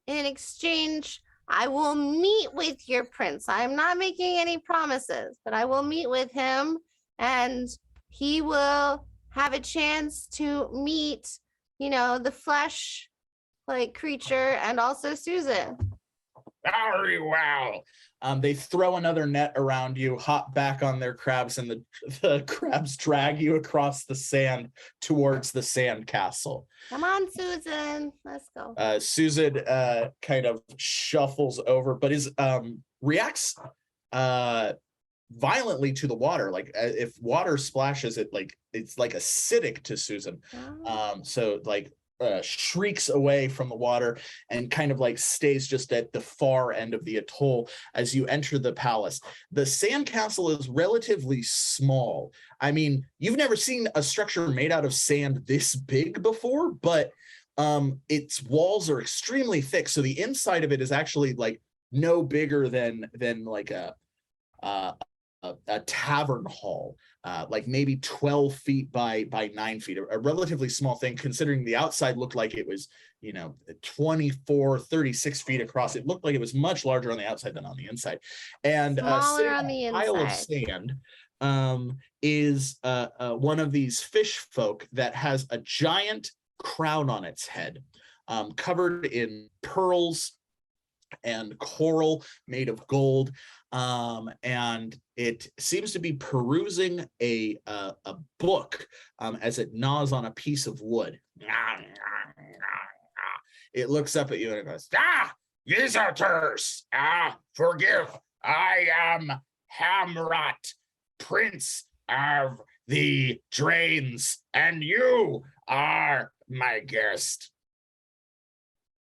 In exchange, I will meet with your prince. I'm not making any promises, but I will meet with him, and he will have a chance to meet, the flesh like creature and also Susan. Very well. They throw another net around you, hop back on their crabs, and the crabs drag you across the sand towards the sand castle. Come on, Susan. Let's go. Susan kind of shuffles over, but reacts violently to the water. Like if water splashes it, like it's like acidic to Susan. So like shrieks away from the water and kind of like stays just at the far end of the atoll as you enter the palace. The sandcastle is relatively small. I mean, you've never seen a structure made out of sand this big before, but its walls are extremely thick. So the inside of it is actually like no bigger than like a tavern hall, like maybe 12 feet by 9 feet, a relatively small thing, considering the outside looked like it was, 36 feet across. It looked like it was much larger on the outside than on the inside. And smaller on the inside. pile of sand is one of these fish folk that has a giant crown on its head, covered in pearls and coral made of gold, and it seems to be perusing a book as it gnaws on a piece of wood. It looks up at you and it goes, Visitors, forgive, I am Hamrat, Prince of the Drains, and you are my guest.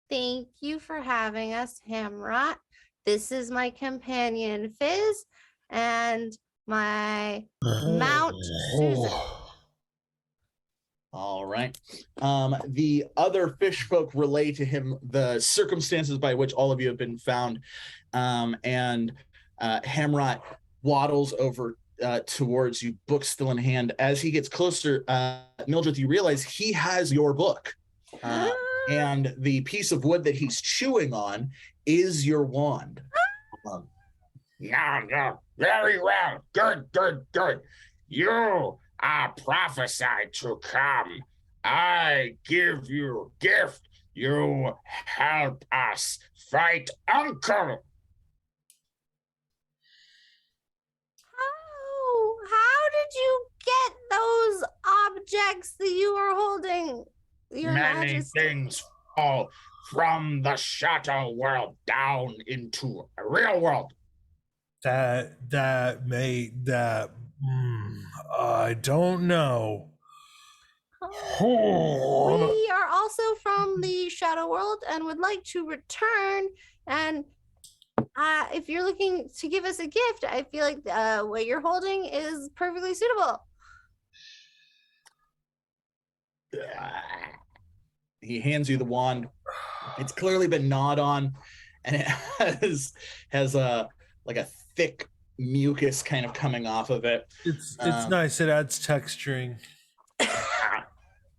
Thank you for having us, Hamrat. This is my companion, Fizz, and my mount, Susan. All right. The other fish folk relay to him the circumstances by which all of you have been found, and Hamrat waddles over towards you, book still in hand. As he gets closer, Mildreth, you realize he has your book. And the piece of wood that he's chewing on is your wand. No, very well. Good. You are prophesied to come. I give you gift. You help us fight Uncle. How did you get those objects that you are holding? Your Many Majesty. things fall from the shadow world down into a real world. I don't know. We are also from the shadow world and would like to return and if you're looking to give us a gift, I feel like what you're holding is perfectly suitable. He hands you the wand. It's clearly been gnawed on, and it has a like a thick mucus kind of coming off of it. It's nice. It adds texturing.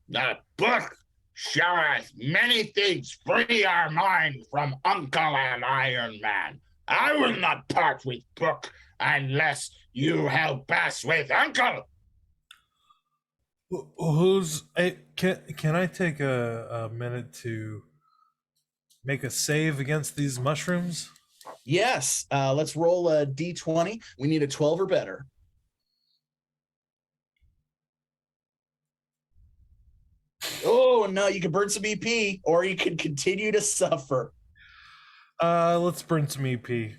The book showeth many things free our mind from Uncle and Iron Man. I will not part with book unless you help us with Uncle. Can I take a minute to make a save against these mushrooms? Yes. Let's roll a d20. We need a 12 or better. Oh no, you can burn some EP, or you can continue to suffer. Let's burn some EP.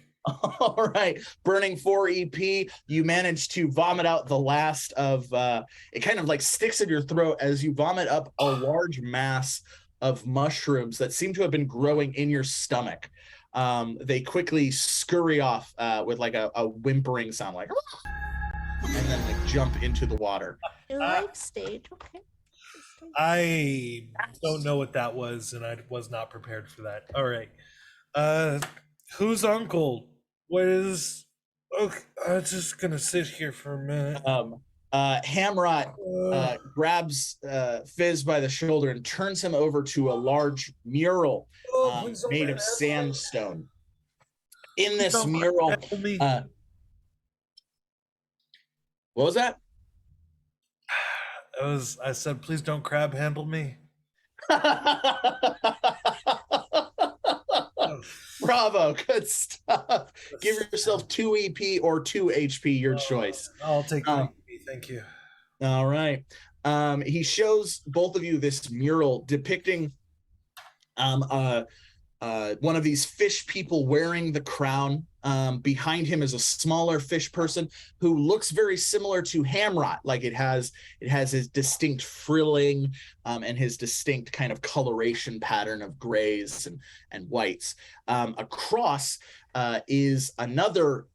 All right, burning 4 EP, you manage to vomit out the last of it. Kind of like sticks in your throat as you vomit up a large mass of mushrooms that seem to have been growing in your stomach. They quickly scurry off with like a whimpering sound, like, and then like jump into the water. Life stage, okay. I don't know what that was, and I was not prepared for that. All right. Who's Uncle? What is... Okay, I'm just gonna sit here for a minute. Hamrot grabs Fizz by the shoulder and turns him over to a large mural made of sandstone. In this mural... what was that? I said, please don't crab handle me. Bravo, good stuff. Give yourself 2 EP or 2 HP, your choice. I'll take 2 EP, thank you. All right. He shows both of you this mural depicting one of these fish people wearing the crown. Behind him is a smaller fish person who looks very similar to Hamrot. Like it has his distinct frilling and his distinct kind of coloration pattern of grays and whites. Across is another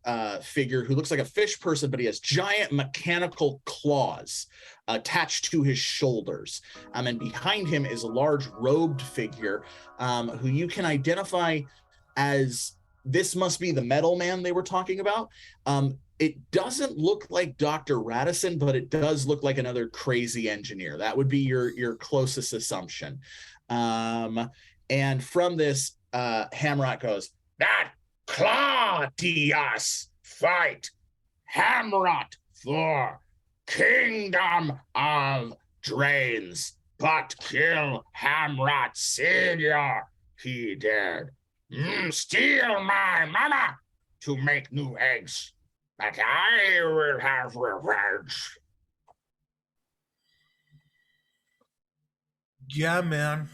figure who looks like a fish person, but he has giant mechanical claws attached to his shoulders. And behind him is a large robed figure who you can identify as... This must be the metal man they were talking about. It doesn't look like Dr. Radisson, but it does look like another crazy engineer. That would be your closest assumption. And from this, Hamrot goes, That Claudius fight Hamrot for Kingdom of Drains, but kill Hamrot Senior. He dared steal my mama to make new eggs, but I will have revenge. Yeah, man.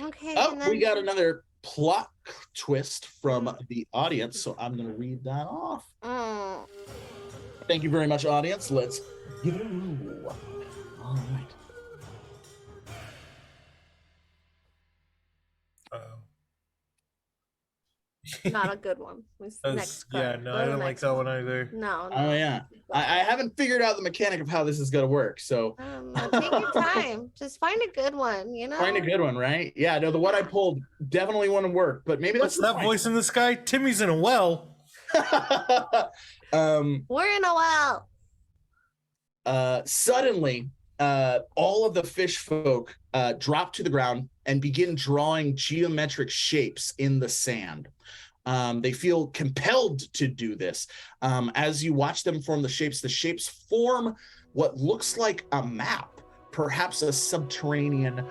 Okay. oh, we got another plot twist from the audience, so I'm going to read that off. Thank you very much, audience. Let's go. All right. Not a good one. Next yeah, no, I don't like that one either. No. Oh yeah, I haven't figured out the mechanic of how this is going to work. So take your time. Just find a good one. You know. find a good one, right? Yeah, no, the one I pulled definitely wouldn't work, but maybe What's that voice in the sky? Timmy's in a well. We're in a well. Suddenly, all of the fish folk drop to the ground and begin drawing geometric shapes in the sand. They feel compelled to do this. As you watch them form the shapes form what looks like a map, perhaps a subterranean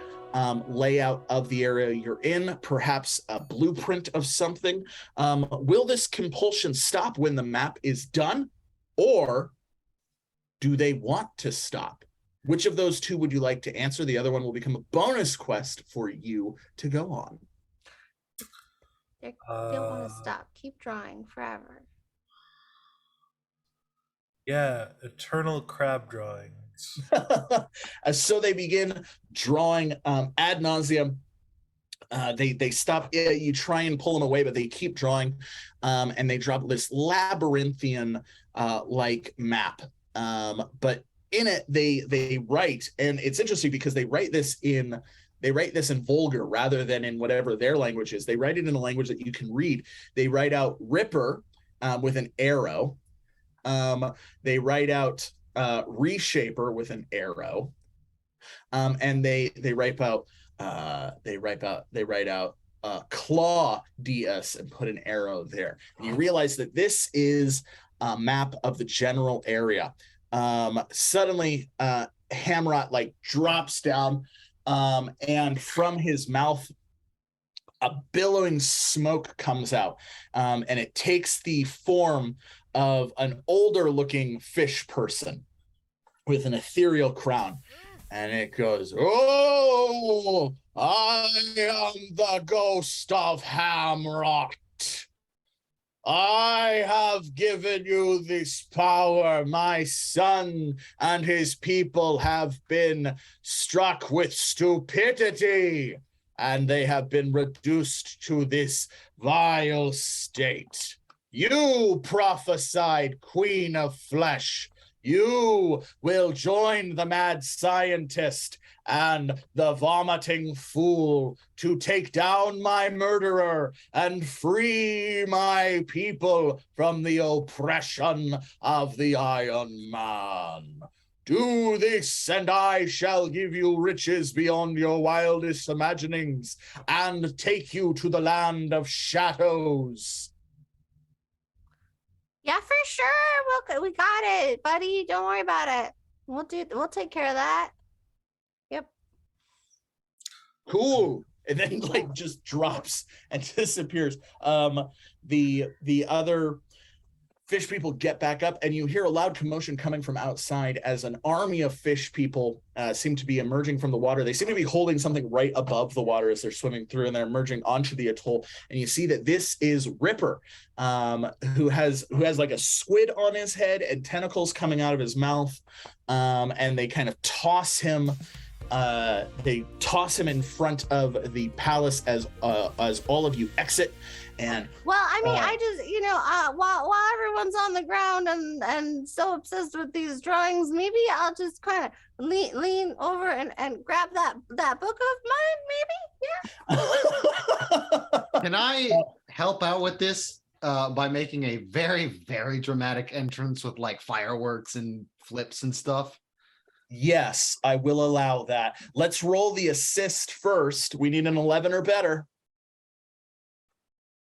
layout of the area you're in, perhaps a blueprint of something. Will this compulsion stop when the map is done, or do they want to stop? Which of those two would you like to answer? The other one will become a bonus quest for you to go on. They don't want to stop. Keep drawing forever. Yeah, eternal crab drawings. So they begin drawing ad nauseum. They stop. You try and pull them away, but they keep drawing, and they drop this labyrinthian like map. But in it, they write, and it's interesting because they write this in Vulgar rather than in whatever their language is. They write it in a language that you can read. They write out Ripper with an arrow. They write out Reshaper with an arrow, and they write out Claw DS and put an arrow there. And you realize that this is a map of the general area. Suddenly, Hamrot like drops down, and from his mouth, a billowing smoke comes out, and it takes the form of an older looking fish person with an ethereal crown. And it goes, "Oh, I am the ghost of Hamrot. I have given you this power. My son and his people have been struck with stupidity, and they have been reduced to this vile state. You prophesied, Queen of Flesh. You will join the mad scientist and the vomiting fool to take down my murderer and free my people from the oppression of the Iron Man. Do this, and I shall give you riches beyond your wildest imaginings and take you to the land of shadows." Yeah, for sure. We got it, buddy. Don't worry about it. We'll take care of that. Yep. Cool. And then like just drops and disappears. The other fish people get back up, and you hear a loud commotion coming from outside as an army of fish people seem to be emerging from the water. They seem to be holding something right above the water as they're swimming through, and they're emerging onto the atoll. And you see that this is Ripper, who has like a squid on his head and tentacles coming out of his mouth. And they kind of toss him. They toss him in front of the palace as all of you exit. And well, I mean, I just, while everyone's on the ground and so obsessed with these drawings, maybe I'll just kind of lean over and grab that book of mine, maybe. Yeah. Can I help out with this by making a very, very dramatic entrance with like fireworks and flips and stuff? Yes, I will allow that. Let's roll the assist first. We need an 11 or better.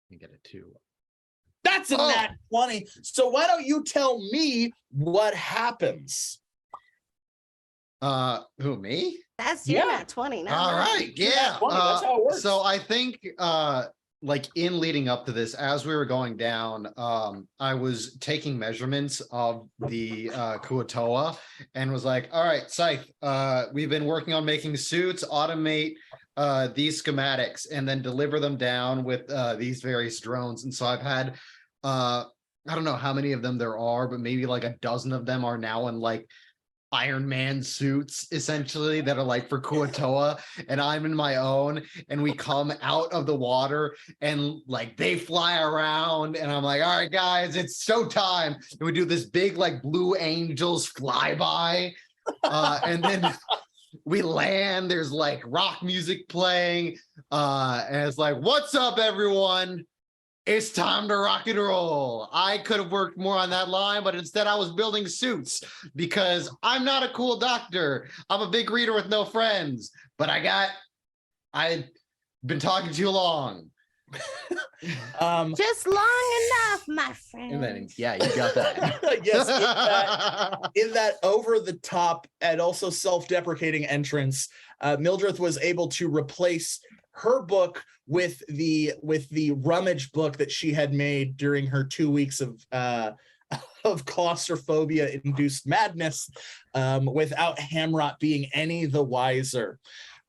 You get a 2. That's a nat 20. So why don't you tell me what happens? Who, me? That's your nat 20 now. All right, yeah. 20, that's how it works. So I think like in leading up to this, as we were going down, I was taking measurements of the Kuatoa and was like, all right, Scythe, we've been working on making suits, automate these schematics, and then deliver them down with these various drones. And so I've had, I don't know how many of them there are, but maybe like a dozen of them are now in like Iron Man suits, essentially, that are like for Kuatoa, and I'm in my own, and we come out of the water and like they fly around, and I'm like, all right, guys, it's showtime. And we do this big like Blue Angels flyby, and then we land, there's like rock music playing, and it's like, what's up, everyone? It's time to rock and roll. I could have worked more on that line, but instead I was building suits because I'm not a cool doctor. I'm a big reader with no friends, but I've been talking too long. Just long enough, my friend. And then, yeah, you got that. Yes, in that over the top and also self-deprecating entrance, Mildreth was able to replace her book with the rummage book that she had made during her 2 weeks of claustrophobia induced madness, without Hamrot being any the wiser.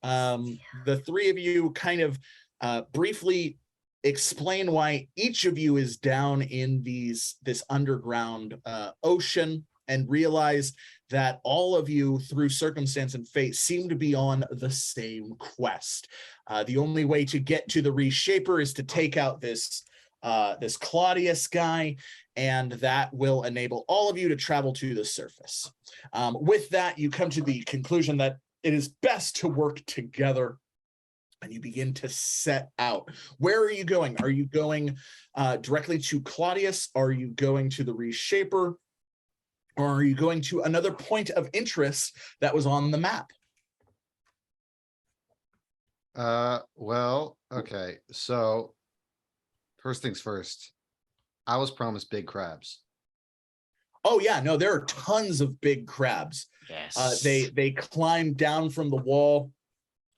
The three of you kind of briefly explain why each of you is down in this underground ocean, and realize that all of you, through circumstance and fate, seem to be on the same quest. The only way to get to the Reshaper is to take out this Claudius guy, and that will enable all of you to travel to the surface. With that, you come to the conclusion that it is best to work together, and you begin to set out. Where are you going? Are you going directly to Claudius? Are you going to the Reshaper? Or are you going to another point of interest that was on the map? Well, okay. So first things first, I was promised big crabs. Oh yeah, no, there are tons of big crabs. Yes. They climb down from the wall.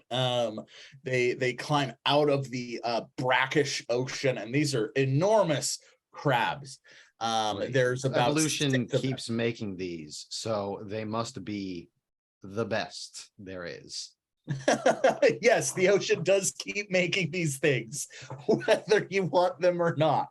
They climb out of the brackish ocean, and these are enormous crabs. There's about evolution keeps making these, so they must be the best there is. Yes, the ocean does keep making these things, whether you want them or not.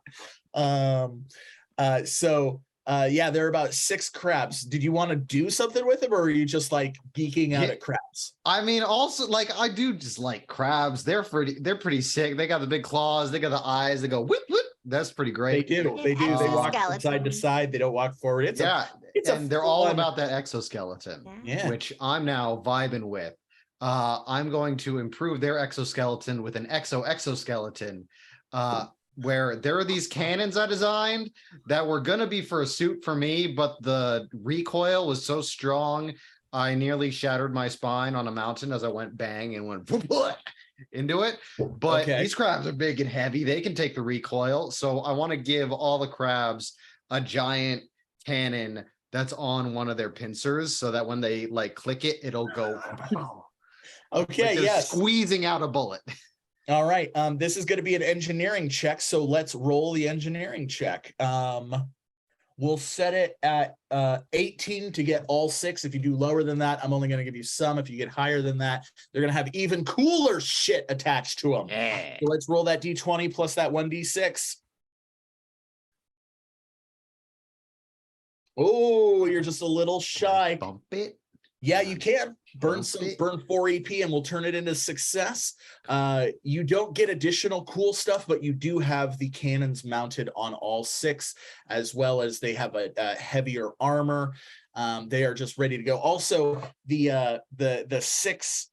Yeah, there are about 6 crabs. Did you want to do something with them, or are you just like geeking out at crabs? I mean, also, like, I do just like crabs. They're pretty sick. They got the big claws. They got the eyes. They go whip whip. That's pretty great. They do. They walk from side to side. They don't walk forward. And they're all about that exoskeleton, yeah, which I'm now vibing with. I'm going to improve their exoskeleton with an exoskeleton. Where there are these cannons I designed that were going to be for a suit for me, but the recoil was so strong, I nearly shattered my spine on a mountain as I went bang and went into it. But these crabs are big and heavy. They can take the recoil. So I want to give all the crabs a giant cannon that's on one of their pincers so that when they like click it, it'll go. Okay, like yes. Squeezing out a bullet. All right. This is going to be an engineering check, so let's roll the engineering check. We'll set it at 18 to get all 6. If you do lower than that, I'm only going to give you some. If you get higher than that, they're going to have even cooler shit attached to them. Yeah. So let's roll that D20 plus that 1D6. Oh, you're just a little shy. Bump it. Yeah, you can burn 4 EP and we'll turn it into success. You don't get additional cool stuff, but you do have the cannons mounted on all 6, as well as they have a heavier armor. They are just ready to go. Also, the 6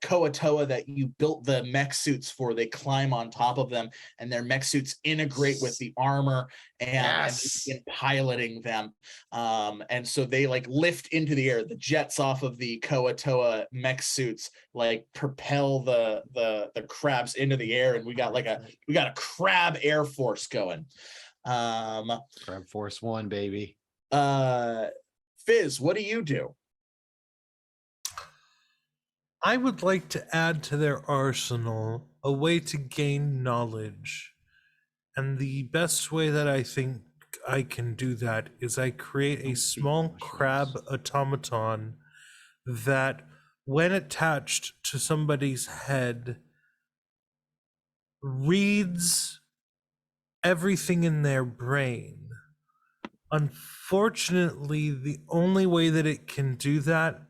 Koatoa that you built the mech suits for, they climb on top of them, and their mech suits integrate with the armor and begin piloting them. And so they like lift into the air. The jets off of the Koatoa mech suits like propel the crabs into the air, and we got a crab air force going. Crab Force 1, baby. Fizz, what do you do? I would like to add to their arsenal a way to gain knowledge. And the best way that I think I can do that is I create a small crab automaton that, when attached to somebody's head, reads everything in their brain. Unfortunately, the only way that it can do that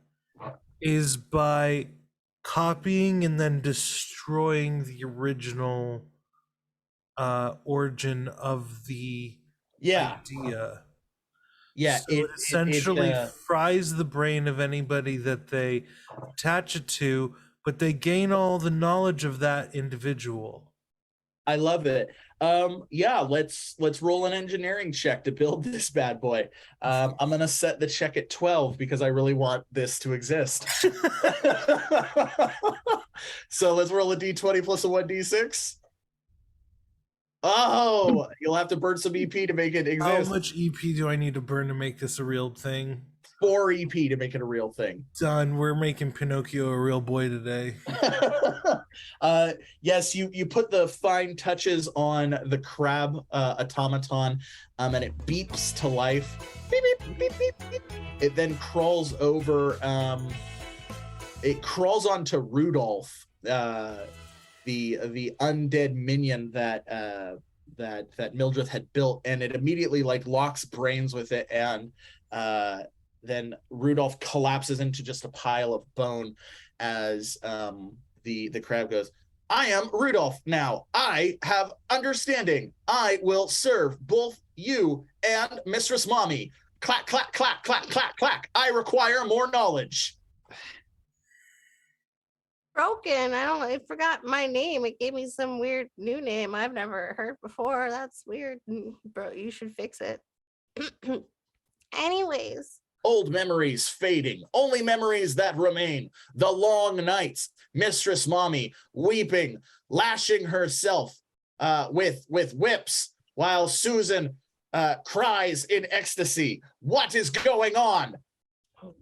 is by copying and then destroying the original origin of the idea. Yeah, so it essentially fries the brain of anybody that they attach it to, but they gain all the knowledge of that individual. I love it. Yeah, let's roll an engineering check to build this bad boy. I'm gonna set the check at 12 because I really want this to exist. So let's roll a D20 plus a 1D6. Oh, you'll have to burn some EP to make it exist. How much EP do I need to burn to make this a real thing? 4 EP to make it a real thing. Done. We're making Pinocchio a real boy today. Yes, you put the fine touches on the crab automaton, and it beeps to life. Beep, beep, beep, beep, beep. It then crawls over. It crawls onto Rudolph, the undead minion that Mildreth had built, and it immediately like locks brains with it and then Rudolph collapses into just a pile of bone as the crab goes, I am Rudolph now. I have understanding. I will serve both you and Mistress Mommy. Clack, clack, clack, clack, clack, clack. I require more knowledge. Broken. I forgot my name. It gave me some weird new name I've never heard before. That's weird. Bro, you should fix it. Anyways. Old memories fading, only memories that remain. The long nights, Mistress Mommy weeping, lashing herself with whips, while Susan cries in ecstasy. What is going on?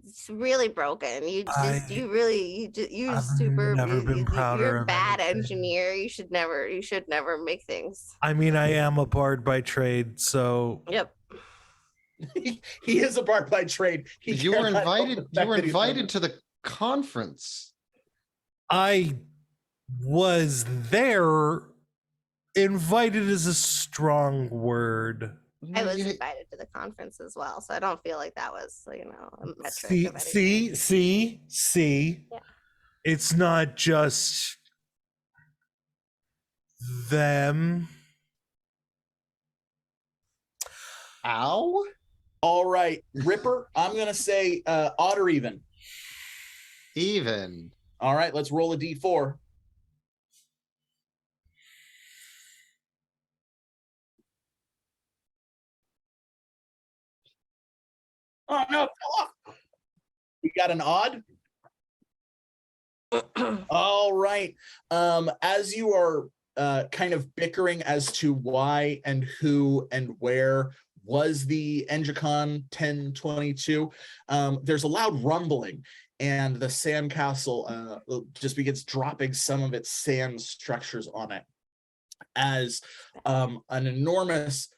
It's really broken. You're I've never been prouder you're a of bad anything. engineer. You should never make things. I mean, I am a bard by trade, so Yep. He is a bard by trade. You were invited to the conference. I was there. Invited is a strong word. I was invited to the conference as well, so I don't feel like that was, a metric. See, of anything. see. Yeah. It's not just them. Ow. All right, Ripper, I'm going to say odd or even. Even. All right, let's roll a d4. Oh, no, it fell off. You got an odd? All right. As you are kind of bickering as to why and who and where was the Engicon 1022, there's a loud rumbling, and the sandcastle just begins dropping some of its sand structures on it as an enormous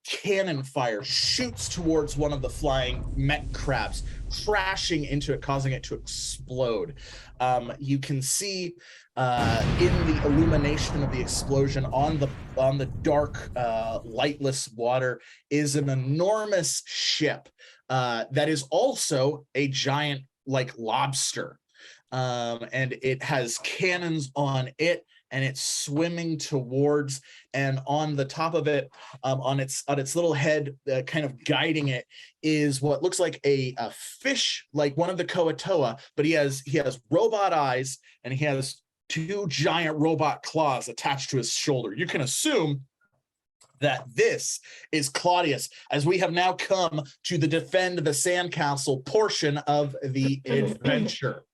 cannon fire shoots towards one of the flying mech crabs, crashing into it, causing it to explode. You can see in the illumination of the explosion on the dark, lightless water is an enormous ship that is also a giant, like, lobster, and it has cannons on it. And it's swimming towards, and on the top of it, on its little head, kind of guiding it, is what looks like a fish, like one of the Koatoa, but he has robot eyes, and he has two giant robot claws attached to his shoulder. You can assume that this is Claudius, as we have now come to the defend the sandcastle portion of the adventure.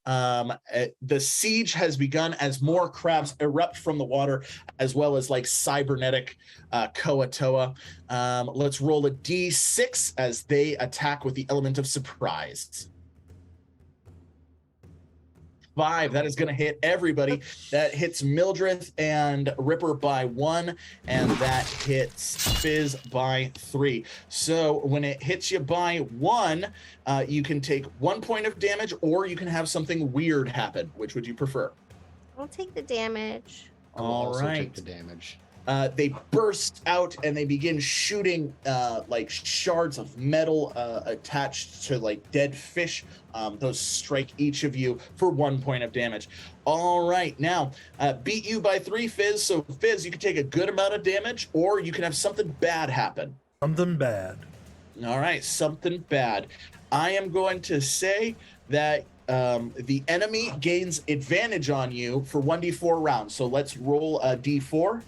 The siege has begun as more crabs erupt from the water, as well as like cybernetic Koatoa. Let's roll a d6 as they attack with the element of surprise. 5. That is going to hit everybody. That hits Mildreth and Ripper by 1, and that hits Fizz by 3. So when it hits you by 1, you can take 1 point of damage, or you can have something weird happen. Which would you prefer? I'll take the damage. I'll All also right. take the damage. They burst out and they begin shooting like shards of metal attached to like dead fish. Those strike each of you for 1 point of damage. All right, now beat you by 3, Fizz. So Fizz, you can take a good amount of damage, or you can have something bad happen. Something bad. All right, something bad. I am going to say that the enemy gains advantage on you for 1d4 rounds. So let's roll a d4.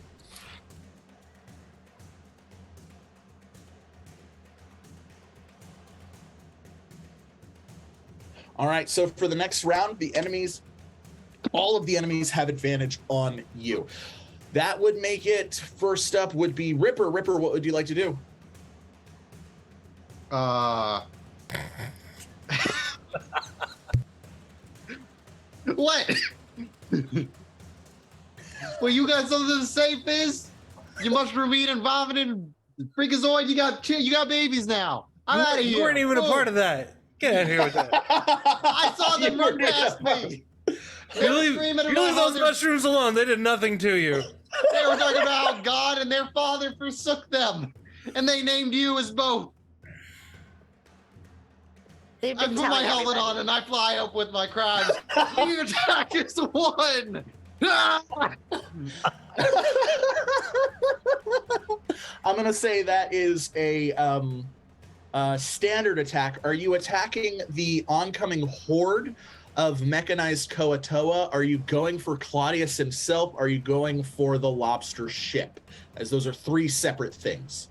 All right, so for the next round, all of the enemies have advantage on you. That would make it, first up would be Ripper. Ripper, what would you like to do? What? Well, you got something to say, Fizz? You mushroom eating, vomiting, freakazoid. You got babies now. I'm out of here. You weren't even a part of that. Get out of here with that. I saw them run past me. They were You screaming leave about how those mushrooms alone. They did nothing to you. they were talking about how God and their father forsook them, and they named you as both. They've I been put my telling helmet everybody. on and I fly up with my crabs. The attack is 1. Ah! I'm gonna say that is a standard attack. Are you attacking the oncoming horde of mechanized Koatoa? Are you going for Claudius himself? Are you going for the lobster ship? As those are 3 separate things.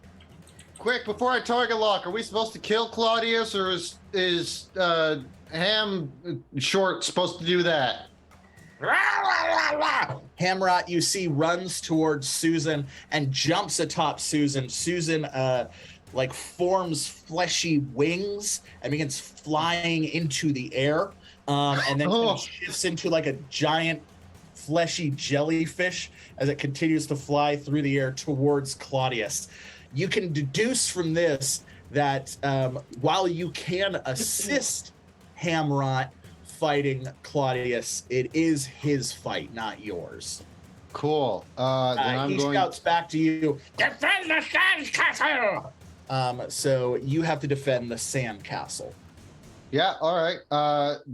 Quick, before I target lock, are we supposed to kill Claudius, or is Ham Short supposed to do that? Hamrot, you see, runs towards Susan and jumps atop Susan. Susan like forms fleshy wings and begins flying into the air, and then kind of shifts into like a giant fleshy jellyfish as it continues to fly through the air towards Claudius. You can deduce from this that while you can assist Hamrot fighting Claudius, it is his fight, not yours. Cool. Then he shouts back to you, "Defend the sand castle!" So you have to defend the sand castle. Yeah, all right.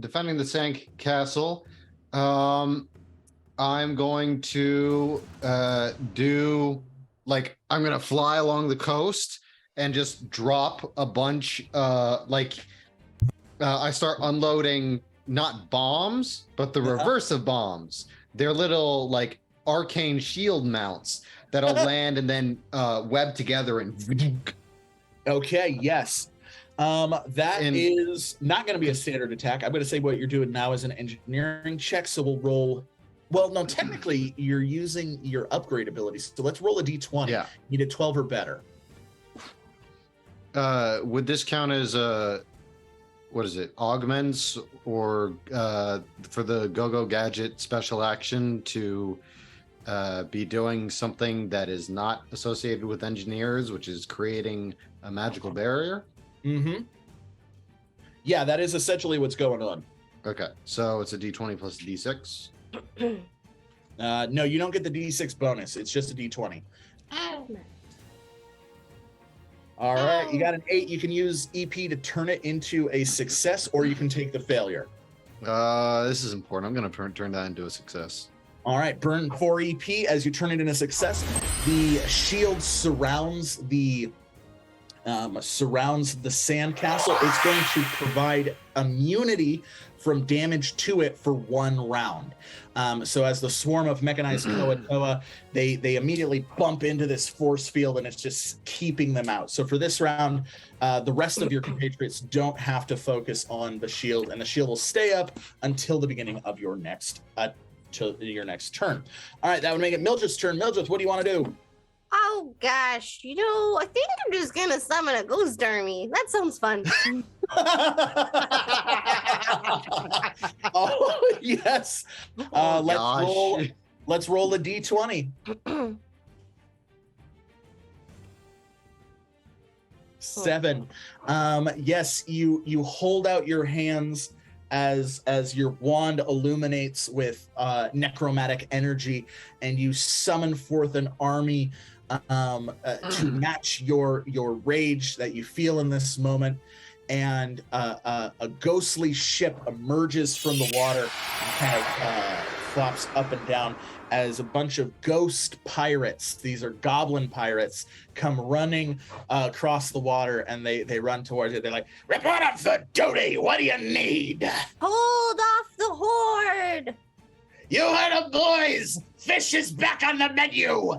Defending the sand castle. I'm going to I'm going to fly along the coast and just drop a bunch. I start unloading not bombs, but the reverse of bombs. They're little like arcane shield mounts that'll land and then web together and. Okay, yes. That is not going to be a standard attack. I'm going to say what you're doing now is an engineering check, so we'll roll. Well, no, technically you're using your upgrade abilities, so let's roll a d20. Yeah. You need a 12 or better. Would this count as what is it? Augments or for the Go-Go Gadget special action to be doing something that is not associated with engineers, which is creating a magical barrier? Mm-hmm. Yeah, that is essentially what's going on. Okay, so it's a d20 plus a d6. No, you don't get the d6 bonus. It's just a d20. All right, you got an 8. You can use EP to turn it into a success, or you can take the failure. This is important. I'm going to turn that into a success. All right, burn 4 EP as you turn it into success. The shield surrounds the sandcastle. It's going to provide immunity from damage to it for 1 round. So as the swarm of mechanized Koatoa, they immediately bump into this force field, and it's just keeping them out. So for this round, the rest of your compatriots don't have to focus on the shield, and the shield will stay up until the beginning of your next turn. All right, that would make it Mildred's turn. Mildred, what do you want to do? Oh gosh, I think I'm just gonna summon a ghost army. That sounds fun. Oh yes. Let's roll the d20. 7. Yes, you hold out your hands as your wand illuminates with necromantic energy, and you summon forth an army to match your rage that you feel in this moment. And a ghostly ship emerges from the water and kind of flops up and down as a bunch of ghost pirates, these are goblin pirates, come running across the water, and they run towards it. They're like, "Report up for duty. What do you need?" Hold off the horde. "You heard of boys. Fish is back on the menu."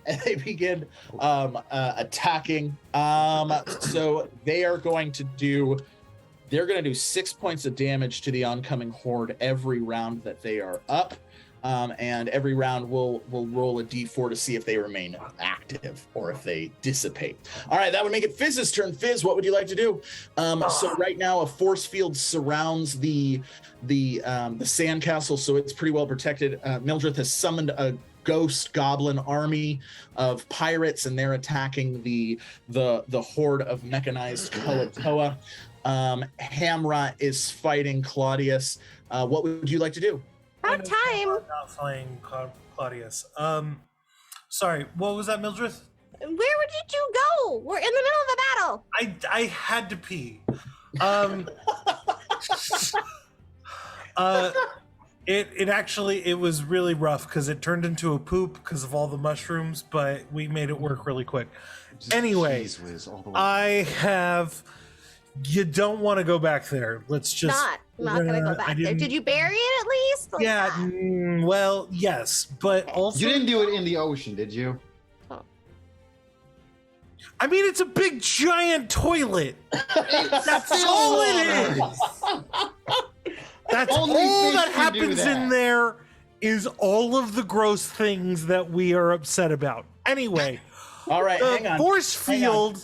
And they begin attacking. So they are going to do 6 points of damage to the oncoming horde every round that they are up. And every round we'll roll a d4 to see if they remain active or if they dissipate. All right, that would make it Fizz's turn. Fizz, what would you like to do? So right now a force field surrounds the sandcastle, so it's pretty well protected. Mildreth has summoned a ghost goblin army of pirates, and they're attacking the horde of mechanized Koatoa. Hamrot is fighting Claudius. What would you like to do? About time. Not fighting Claudius. Sorry, what was that, Mildreth? Where did you go? We're in the middle of a battle. I had to pee. It actually was really rough because it turned into a poop because of all the mushrooms, but we made it work really quick. Anyway, Cheese whiz all the way. I have. You don't want to go back there. Let's just. I'm not gonna go back there. Did you bury it at least? Like Yeah. that? Well, yes, but Okay. also. You didn't do it in the ocean, did you? I mean, it's a big giant toilet. That's all it is. That's Only all fish that can do happens in that. there is all of the gross things that we are upset about. Anyway, All right, hang the on. force Hang on. field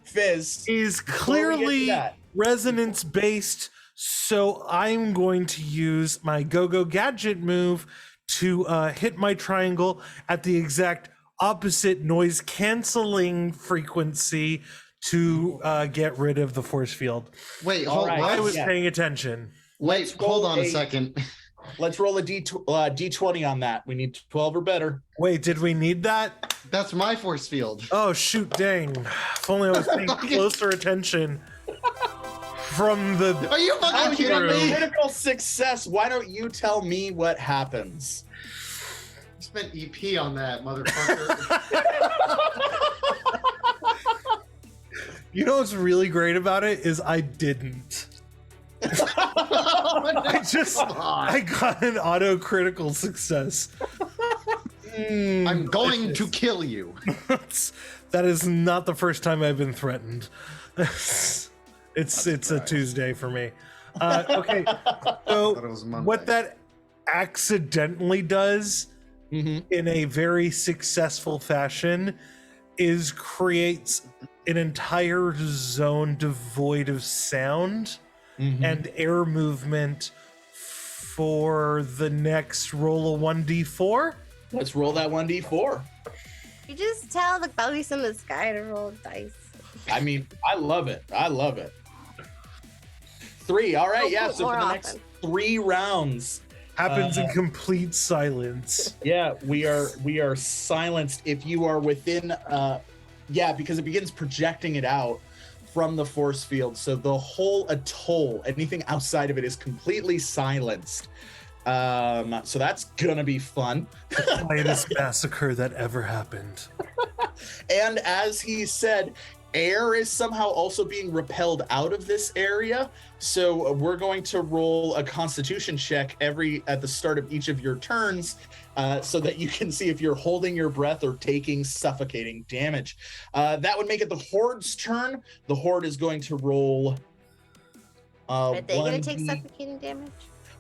Fizz. is Before we get to clearly that. resonance based, so I'm going to use my go-go gadget move to hit my triangle at the exact opposite noise canceling frequency to get rid of the force field. Wait, All hold right. I on. was Yeah. paying attention. Wait, Let's roll hold on a a- second. Let's roll a D20 on that. We need 12 or better. Wait, did we need that? That's my force field. Oh shoot, dang. If only I was paying closer attention from the Are you fucking kidding True. me? Critical success. Why don't you tell me what happens? I spent EP on that, motherfucker. You know what's really great about it is I didn't. I got an auto critical success. I'm going to kill you. That is not the first time I've been threatened. It's a Tuesday for me. Okay, so Thought it was Monday. what that accidentally does in a very successful fashion is creates an entire zone devoid of sound and air movement for the next roll of 1d4. Let's roll that 1d4. You just tell the ghost in the sky to roll dice. I mean, I love it. I love it. 3. All right. Oh, Yeah. cool. So for More the next often. 3 rounds, Happens in complete silence. yeah, we are silenced if you are within. Because it begins projecting it out from the force field. So the whole atoll, anything outside of it, is completely silenced. So that's gonna be fun. Quietest massacre that ever happened. And as he said, air is somehow also being repelled out of this area. So we're going to roll a constitution check at the start of each of your turns, so that you can see if you're holding your breath or taking suffocating damage. That would make it the Horde's turn. The Horde is going to roll. Are they gonna 1D take suffocating damage?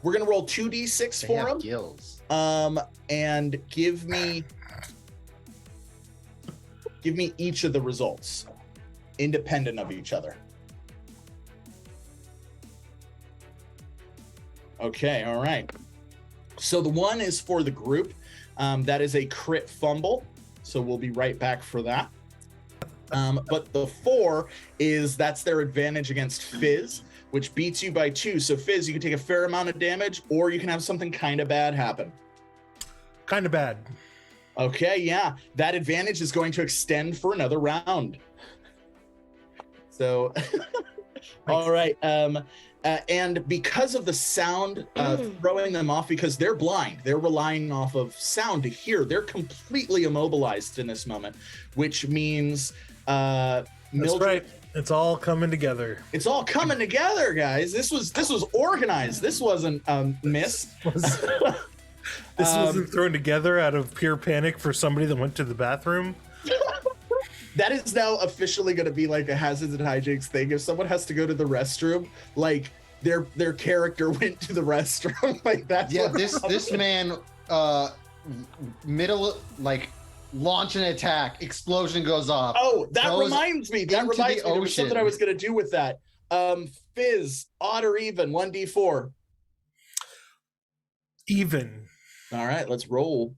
We're gonna roll 2d6 They for have them. gills. And give me each of the results, independent of each other. Okay, all right. So the 1 is for the group. That is a crit fumble. So we'll be right back for that. But the 4 that's their advantage against Fizz, which beats you by 2. So Fizz, you can take a fair amount of damage, or you can have something kind of bad happen. Kind of bad. Okay, yeah. That advantage is going to extend for another round. So, all right. And because of the sound throwing them off, because they're blind, they're relying off of sound to hear. They're completely immobilized in this moment, which means That's Mildred, right. It's all coming together. it's all coming together, guys. This was organized. This wasn't missed. This wasn't thrown together out of pure panic for somebody that went to the bathroom. That is now officially going to be like a Hazards and Hijinks thing. If someone has to go to the restroom, like their character went to the restroom, like that's Yeah, what this man middle like launch an attack, explosion goes off. Oh, that goes reminds me. That into reminds the me. There was something I ocean. was going to do with that. Fizz, odd or even, 1d4. Even. All right, let's roll.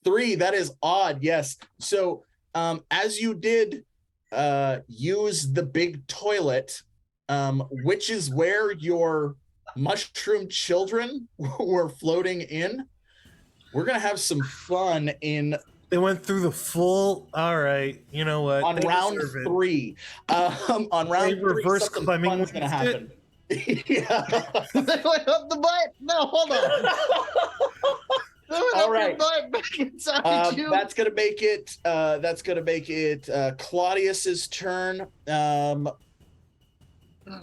3, that is odd, yes. So as you did use the big toilet, which is where your mushroom children were floating in, we're going to have some fun in They went through the full. All right, you know what? On They round deserve it. 3. On round 3, reverse something Clemming fun's going to happen. Yeah. They went up the butt. No, hold on. They went All up right. your butt back inside you. That's gonna make it. That's gonna make it Claudius's turn.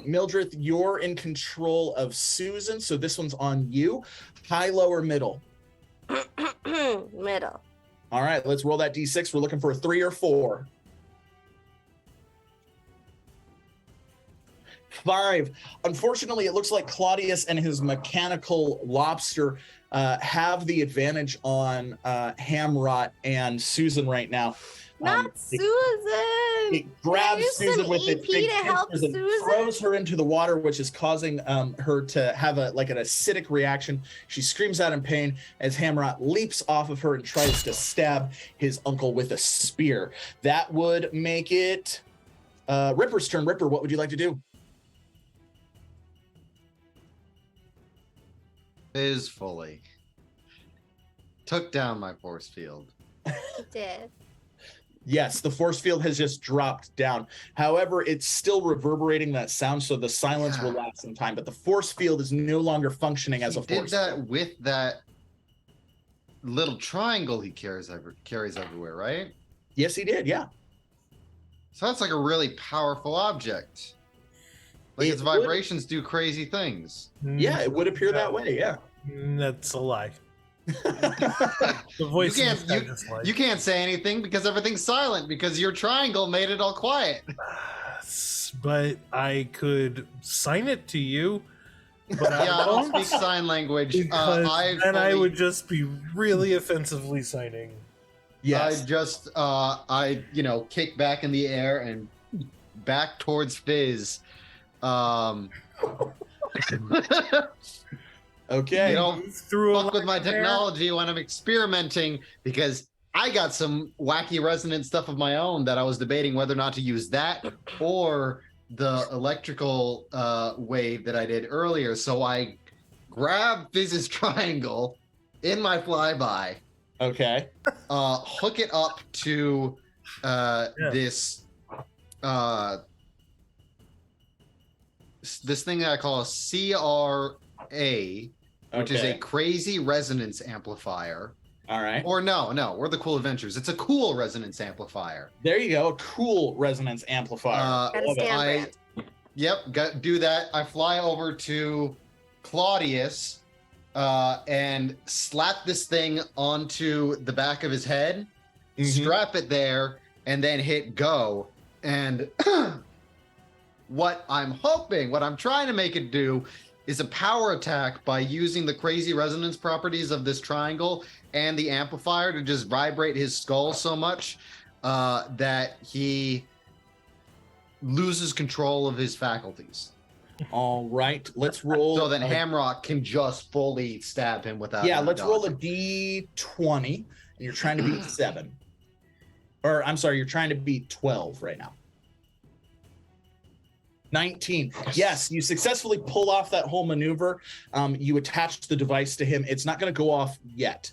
Mildreth, you're in control of Susan, so this one's on you. High, low, or middle? Middle. All right, let's roll that d6. We're looking for a 3 or 4. 5. Unfortunately, it looks like Claudius and his mechanical lobster have the advantage on Hamrot and Susan right now. Not Susan. It grabs use Susan some with EP its big to help pincers and Susan? throws her into the water, which is causing her to have an acidic reaction. She screams out in pain as Hamrot leaps off of her and tries to stab his uncle with a spear. That would make it Ripper's turn. Ripper, what would you like to do? Fizz fully took down my force field. He did. Yes, the force field has just dropped down. However, it's still reverberating that sound, so the silence will last some time. But the force field is no longer functioning as a force. He did that with that little triangle he carries everywhere, right? Yes, he did. Yeah. So that's like a really powerful object. Like its vibrations do crazy things. Yeah, it would appear that way. Yeah. That's a lie. The voice you can't say anything because everything's silent because your triangle made it all quiet. But I could sign it to you. But I don't speak sign language. Because then I would just be really offensively signing. Yes. I kick back in the air and back towards Fizz. Okay. You don't fuck with my technology when I'm experimenting because I got some wacky resonant stuff of my own that I was debating whether or not to use that or the electrical wave that I did earlier. So I grab Fizz's triangle in my flyby. Okay. Hook it up to this thing that I call a CRA, which is a crazy resonance amplifier. All right. Or no, we're the Cool Adventures. It's a cool resonance amplifier. There you go. A cool resonance amplifier. Do that. I fly over to Claudius and slap this thing onto the back of his head, strap it there, and then hit go. And what I'm trying to make it do is a power attack by using the crazy resonance properties of this triangle and the amplifier to just vibrate his skull so much that he loses control of his faculties. All right, let's roll. So then Hamrock can just fully stab him without. Yeah, let's roll a d20, and you're trying to beat 7. Or I'm sorry, you're trying to beat 12 right now. 19. Yes, you successfully pull off that whole maneuver. You attach the device to him. It's not going to go off yet.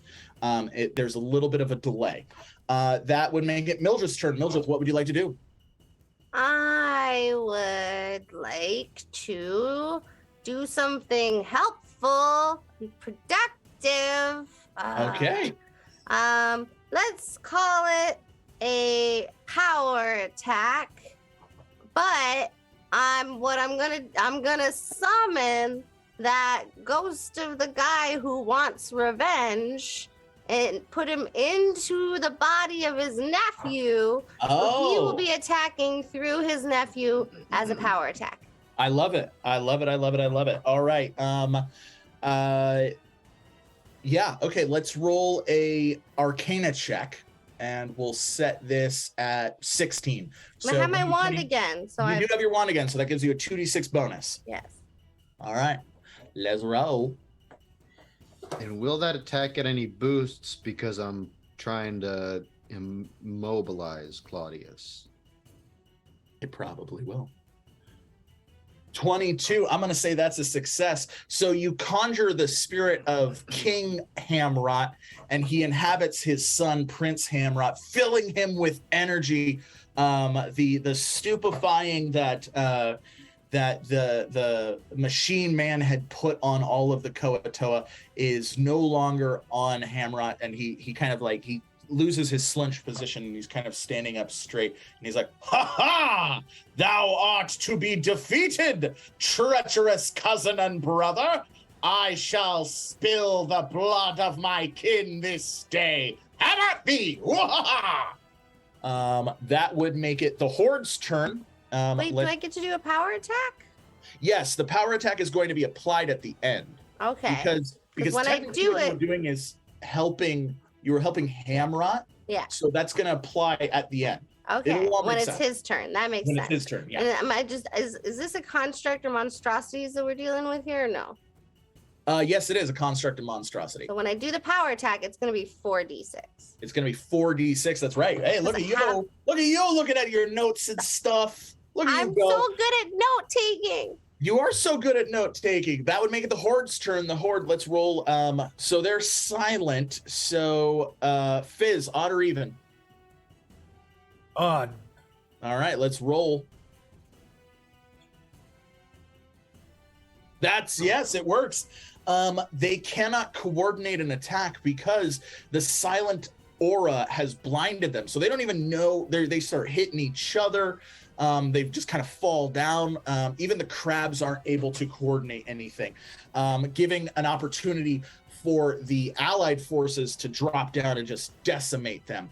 There's a little bit of a delay. That would make it Mildred's turn. Mildred, what would you like to do? I would like to do something helpful and productive. Okay. Let's call it a power attack, but I'm gonna summon that ghost of the guy who wants revenge and put him into the body of his nephew. Oh. He will be attacking through his nephew as a power attack. I love it. I love it. All right. Yeah. Okay. Let's roll a Arcana check, and we'll set this at 16. I have my wand again, so you do have your wand again, so that gives you a 2d6 bonus. Yes. All right. Let's roll. And will that attack get any boosts because I'm trying to immobilize Claudius? It probably will. 22. I'm going to say that's a success. So you conjure the spirit of King Hamrot, and he inhabits his son, Prince Hamrot, filling him with energy. The stupefying that the machine man had put on all of the Koatoa is no longer on Hamrot, and he kind of like he loses his slunched position, and he's kind of standing up straight, and he's like, "Ha ha! Thou art to be defeated, treacherous cousin and brother. I shall spill the blood of my kin this day. Have at thee! Wahaha!" That would make it the Horde's turn. Wait, do I get to do a power attack? Yes, the power attack is going to be applied at the end. Okay. Because when I technically do what it, you're doing is helping. You were helping Hamrot. Yeah. So that's going to apply at the end. Okay. It'll all When make it's sense. his turn, that makes When sense. it's his turn, yeah. And am I just is this a construct or monstrosities that we're dealing with here? Or no. Yes, it is a construct of monstrosity. So when I do the power attack, it's going to be 4d6. It's going to be 4d6. That's right. Hey, look at you! Look at you looking at your notes and stuff. Look at I'm you go. so good at note taking. You are so good at note taking. That would make it the Horde's turn. The Horde. Let's roll. So they're silent. So Fizz, odd or even? Odd. All right, let's roll. Yes, it works. They cannot coordinate an attack because the silent aura has blinded them. So they don't even know. They start hitting each other. They just kind of fall down. Even the crabs aren't able to coordinate anything, giving an opportunity for the allied forces to drop down and just decimate them.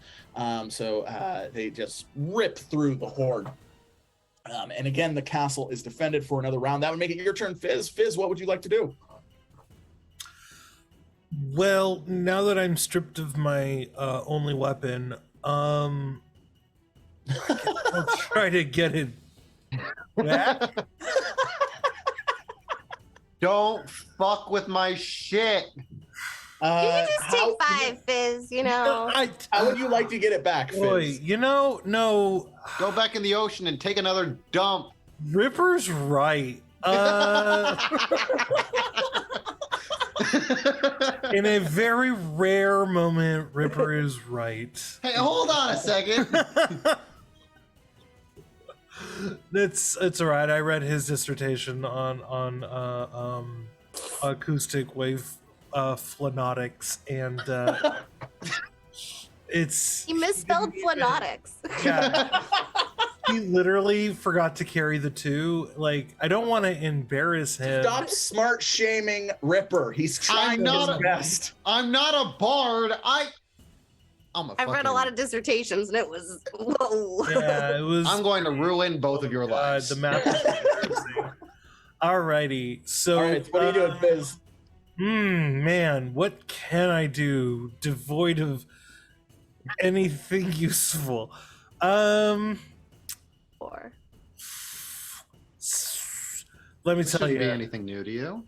So they just rip through the Horde. And again, the castle is defended for another round. That would make it your turn, Fizz. Fizz, what would you like to do? Well, now that I'm stripped of my only weapon, I'll try to get it back. Don't fuck with my shit. You can just take 5, Fizz, you know. How would you like to get it back, Fizz? Boy, no. Go back in the ocean and take another dump. Ripper's right. In a very rare moment, Ripper is right. Hey, hold on a second. It's all right. I read his dissertation on acoustic wave flanotics, and it's He misspelled flanotics. yeah. He literally forgot to carry the 2. Like, I don't want to embarrass him. Stop smart shaming Ripper. He's trying his best. I'm not a bard. I've read a lot of dissertations, and it was whoa. Yeah, it was. I'm going to ruin both of your lives. The map is embarrassing. Alrighty, so All right, what are you doing, Fizz? Man, what can I do devoid of anything useful? 4. Let me This tell shouldn't you. be anything new to you.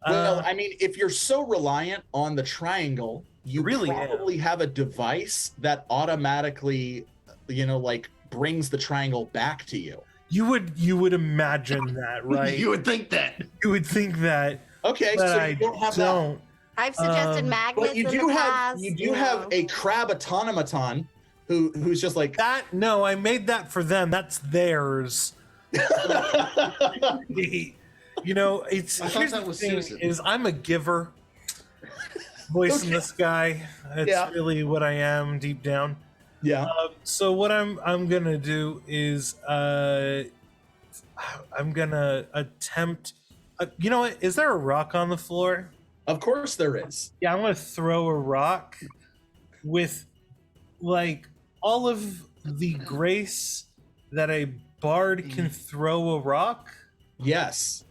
Well, I mean, if you're so reliant on the triangle, you Really probably have a device that automatically, like brings the triangle back to you. You would imagine that, right? You would think that. You would think that. Okay, But so I you don't have don't. I've suggested magnets that. But you in do the have past. you do have a crab automaton who's just like That no, I made that for them. That's theirs. It's I thought here's that the was thing Susan. is I'm a giver. Voicing this guy. That's really what I am deep down. Yeah. So what I'm gonna do is I'm gonna attempt. You know what? Is there a rock on the floor? Of course there is. Yeah, I'm gonna throw a rock with like all of the grace that a bard can throw a rock. Yes.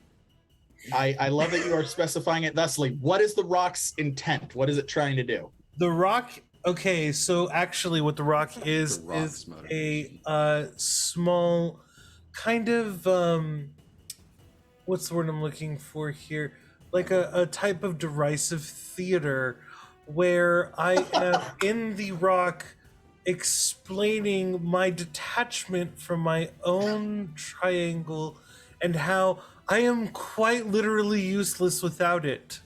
I love that you are specifying it thusly. What is the rock's intent? What is it trying to do? The rock. Okay, so actually, what the rock is a small kind of what's the word I'm looking for here? Like a type of derisive theater where I am in the rock explaining my detachment from my own triangle and how I am quite literally useless without it.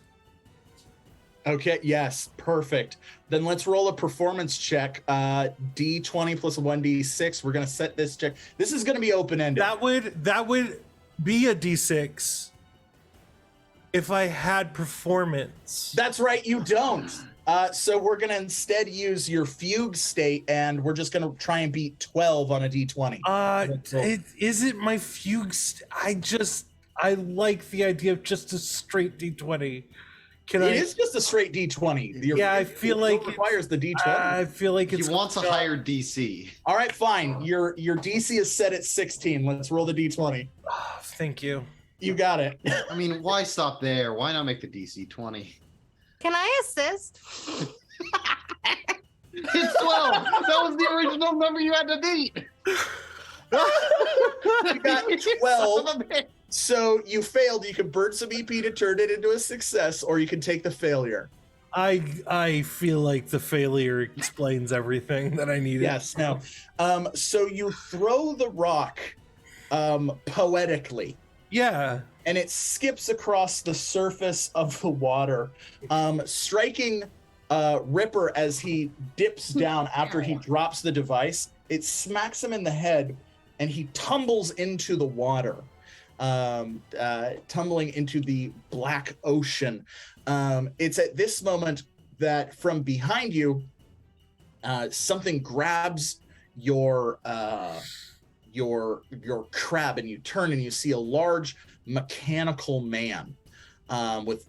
Okay, yes, perfect. Then let's roll a performance check. D20 plus 1d6. We're gonna set this check. This is gonna be open-ended. That would be a D6 if I had performance. That's right, you don't. So we're gonna instead use your fugue state, and we're just gonna try and beat 12 on a D20. Is it my fugue? I like the idea of just a straight D20. It is just a straight D20. I feel like it requires the D20. I feel like He wants a higher DC. All right, fine. Your DC is set at 16. Let's roll the D20. Oh, thank you. You got it. I mean, why stop there? Why not make the DC 20? Can I assist? It's 12. That was the original number you had to beat. You got 12. Son of a bitch. So you failed. You can burn some EP to turn it into a success, or you can take the failure. I feel like the failure explains everything that I needed. Yes. No. So you throw the rock poetically. Yeah. And it skips across the surface of the water, striking Ripper as he dips down after he drops the device. It smacks him in the head, and he tumbles into the water, tumbling into the black ocean. It's at this moment that from behind you, something grabs your crab, and you turn and you see a large mechanical man with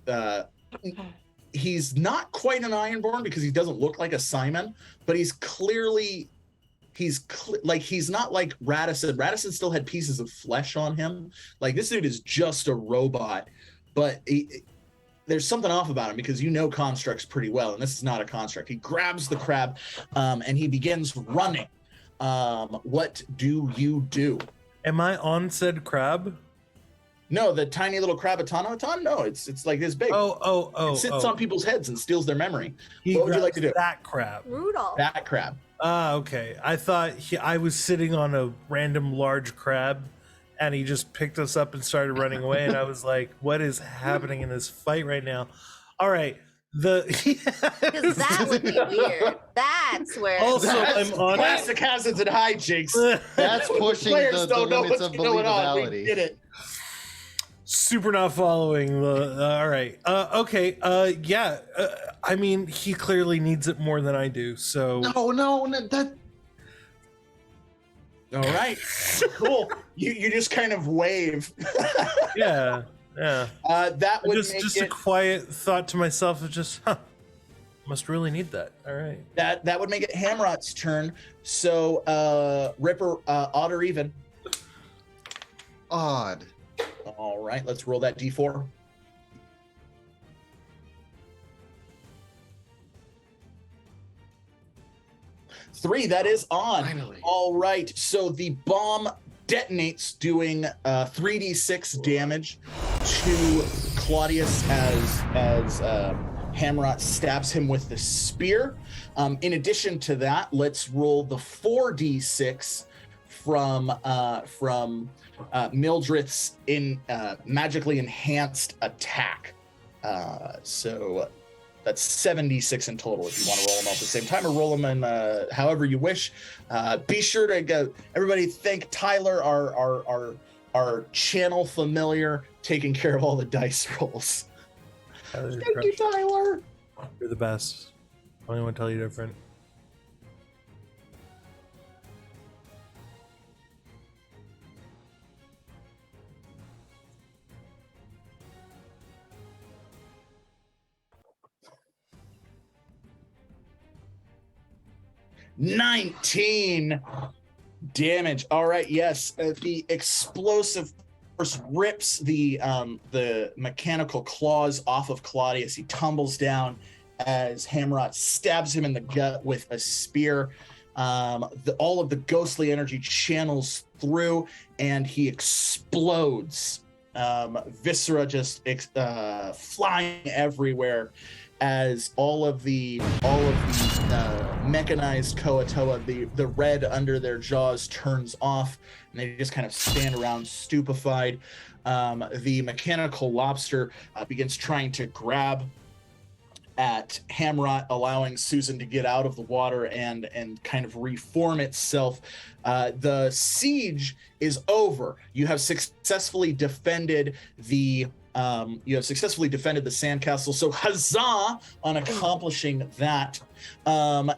he's not quite an Ironborn because he doesn't look like a Simon, but he's not like Radisson. Radisson still had pieces of flesh on him. Like, this dude is just a robot, but there's something off about him because you know constructs pretty well, and this is not a construct. He grabs the crab and he begins running. What do you do? Am I on said crab? No, the tiny little crab automaton? No, it's like this big. Oh. It sits on people's heads and steals their memory. He What would you like to do? That crab. Rudolph. That crab. Okay. I thought I was sitting on a random large crab, and he just picked us up and started running away, and I was like, what is happening in this fight right now? All right. Because that would be weird. That's where. Also, I'm on Classic hazards and hijinks. That's pushing Players the don't know limits what's of going on. We believability. did it. Super not following the. All right. Okay. Yeah. I mean, he clearly needs it more than I do. So. No, that. All right. Cool. You just kind of wave. Yeah. That would just make a quiet thought to myself of just, must really need that. All right. that would make it Hamrot's turn. So Ripper, odd or even? Odd. All right, let's roll that D4. Three, that is on. Finally. All right, so the bomb detonates, doing 3d6 damage to Claudius as Hamrot stabs him with the spear. In addition to that, let's roll the 4d6 from Mildreth's magically enhanced attack. So that's 76 in total if you want to roll them all at the same time, or roll them in however you wish. Be sure to go, everybody thank Tyler, our channel familiar, taking care of all the dice rolls. Thank you, Tyler. You're the best. I only want to tell you different. $19 damage. All right, yes. The explosive force rips the mechanical claws off of Claudius. He tumbles down as Hamrot stabs him in the gut with a spear. All of the ghostly energy channels through, and he explodes. Viscera just flying everywhere as all of the mechanized Koatoa, the red under their jaws turns off, and they just kind of stand around stupefied. The mechanical lobster begins trying to grab at Hamrot, allowing Susan to get out of the water and kind of reform itself. The siege is over. You have successfully defended the sandcastle. So huzzah on accomplishing that. However,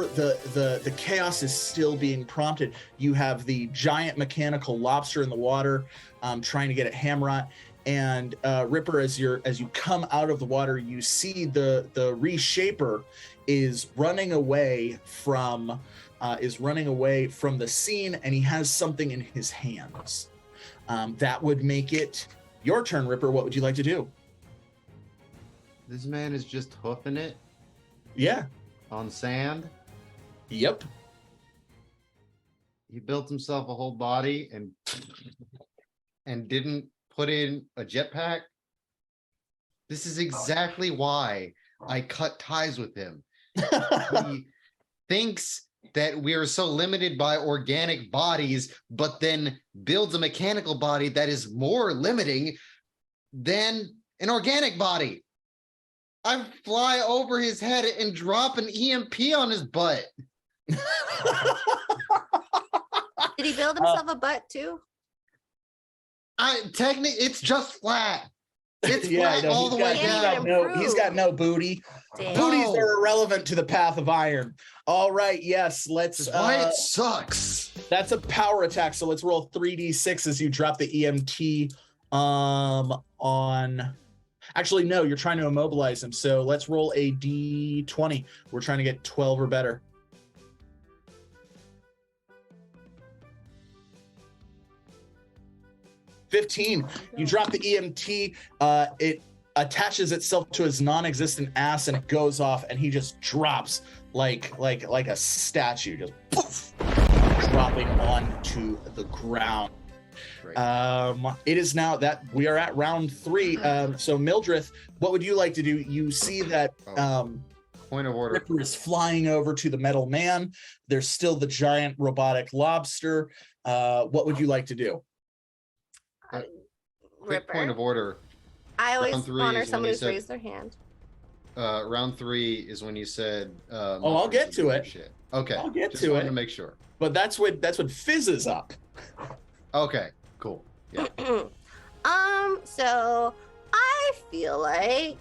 the chaos is still being prompted. You have the giant mechanical lobster in the water trying to get at Hamrot. And Ripper, as you come out of the water, you see the reshaper is running away from the scene, and he has something in his hands. That would make it your turn, Ripper. What would you like to do? This man is just hoofing it Yeah. on sand. Yep. He built himself a whole body and didn't put in a jetpack. This is exactly why I cut ties with him. He thinks that we are so limited by organic bodies, but then builds a mechanical body that is more limiting than an organic body. I fly over his head and drop an EMP on his butt. Did he build himself a butt too? Technically, it's just flat. It's Yeah, flat no, all the way down. he's got no booty. Damn. Booties are irrelevant to the path of iron. All right, yes, let's. That's why it sucks. That's a power attack. So let's roll 3d6 as you drop the EMT on. Actually, no, you're trying to immobilize him. So let's roll a d20. We're trying to get 12 or better. $15. You drop the EMT. It attaches itself to his non-existent ass, and it goes off, and he just drops like a statue, just poof, dropping onto the ground. Right. It is now that we are at round 3. So Mildreth, what would you like to do? You see that Point of order. Ripper is flying over to the metal man. There's still the giant robotic lobster. What would you like to do? Quick point of order. I always Round 3 honor is when someone you who's said- raised their hand. Round 3 is when you said. I'll get to it. Shit. Okay. I'll get Just to wanted it. to make sure. But that's what fizzes up. Okay. Cool. Yeah. So I feel like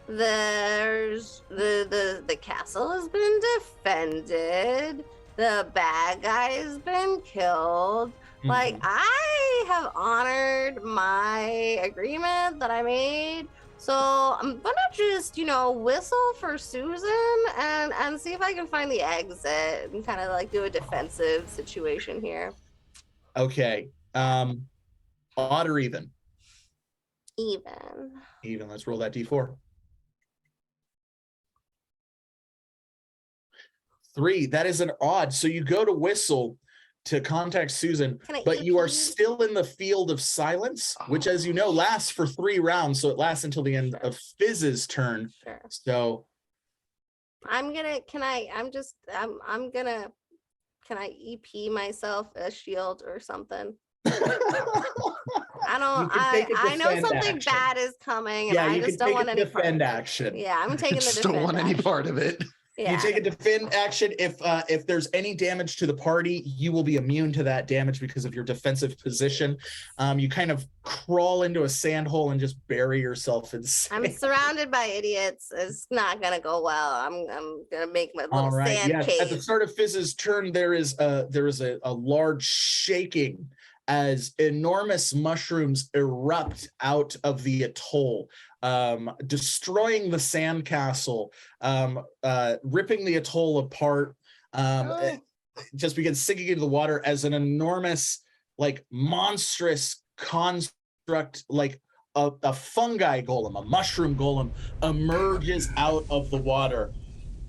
there's the castle has been defended. The bad guy has been killed. Like, I have honored my agreement that I made. So I'm gonna just, whistle for Susan and see if I can find the exit and kind of like do a defensive situation here. Okay. Odd or even? Even. Even. Let's roll that d4. 3. That is an odd. So you go to whistle to contact Susan, Can I but you are EP? still in the field of silence, which, as you know, lasts for 3 rounds. So it lasts until the end of Fizz's turn. Sure. So Can I EP myself a shield or something? You can take a I know defend something action. bad is coming, and yeah, I you just can don't take want a any part of defend it. action. Yeah, I'm taking the Just defend don't want any action. part of it. Yeah. You take a defend action. If there's any damage to the party, you will be immune to that damage because of your defensive position. You kind of crawl into a sand hole and just bury yourself in sand. I'm surrounded by idiots. It's not gonna go well. I'm gonna make my little All right. sand Yes. cave. At the start of Fizz's turn, there is a large shaking as enormous mushrooms erupt out of the atoll, destroying the sandcastle, ripping the atoll apart. It just begins sinking into the water as an enormous, monstrous construct, like a fungi golem, a mushroom golem, emerges out of the water.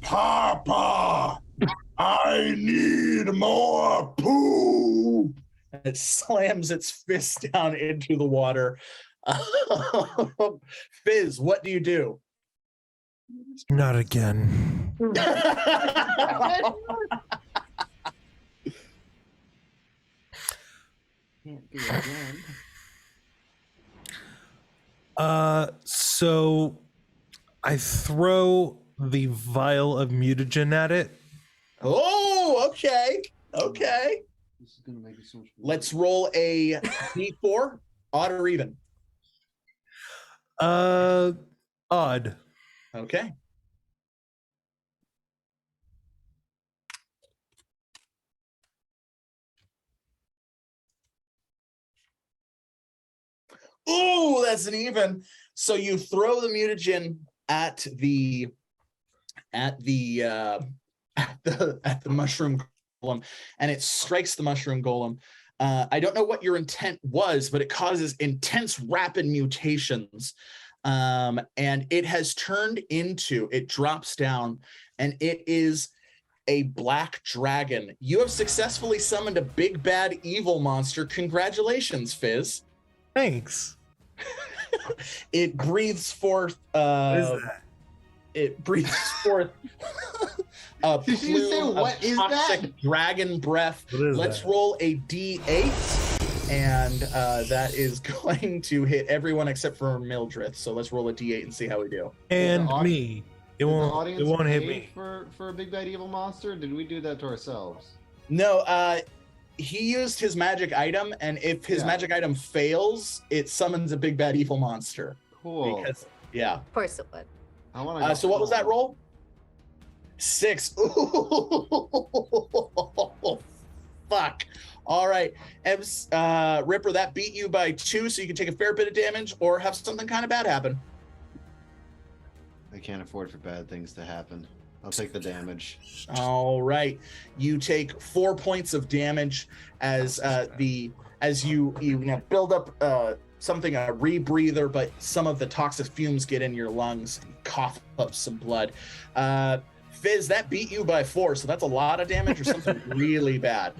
Papa, I need more poo. And it slams its fist down into the water. Fizz, what do you do? Not again. Can't be again. So I throw the vial of mutagen at it. Oh, okay. Okay. This is gonna make it so much better. Let's roll a d4, odd or even. Odd. Okay. Ooh, that's an even. So you throw the mutagen at the mushroom golem, and it strikes the mushroom golem. I don't know what your intent was, but it causes intense rapid mutations. And it has turned into, it drops down, and it is a black dragon. You have successfully summoned a big bad evil monster. Congratulations, Fizz. Thanks. It breathes forth. What is that? It breathes forth a Did you say, plume what of is toxic that? dragon breath. What is Let's that? roll a d8, and that is going to hit everyone except for Mildreth. So let's roll a d8 and see how we do. And the me. It Did the won't. audience It won't hit pay me. for a big bad evil monster? Or did we do that to ourselves? No, he used his magic item, and if his Yeah. magic item fails, it summons a big bad evil monster. Cool. Because, yeah. Of course it would. I want to. So what was that roll? 6. Ooh, fuck. All right. Ebs, Ripper, that beat you by 2, so you can take a fair bit of damage or have something kind of bad happen. I can't afford for bad things to happen. I'll take the damage. All right. You take 4 points of damage as you build up something, a rebreather, but some of the toxic fumes get in your lungs and cough up some blood. Fizz, that beat you by 4, so that's a lot of damage or something really bad.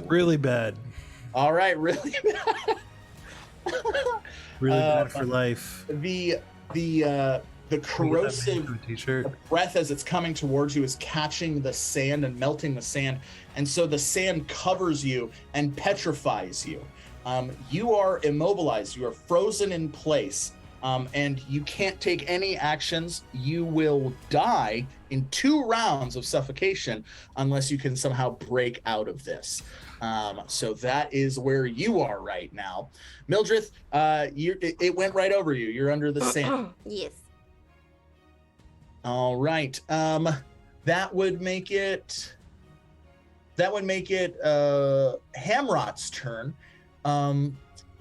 Really bad. All right, really bad. Really bad for life. The Can we get that made corrosive into a t-shirt. breath as it's coming towards you is catching the sand and melting the sand, and so the sand covers you and petrifies you. You are immobilized. You are frozen in place, and you can't take any actions. You will die in 2 rounds of suffocation unless you can somehow break out of this. So that is where you are right now. Mildreth, it went right over you. You're under the sand. Yes. All right. That would make it Hamrot's turn.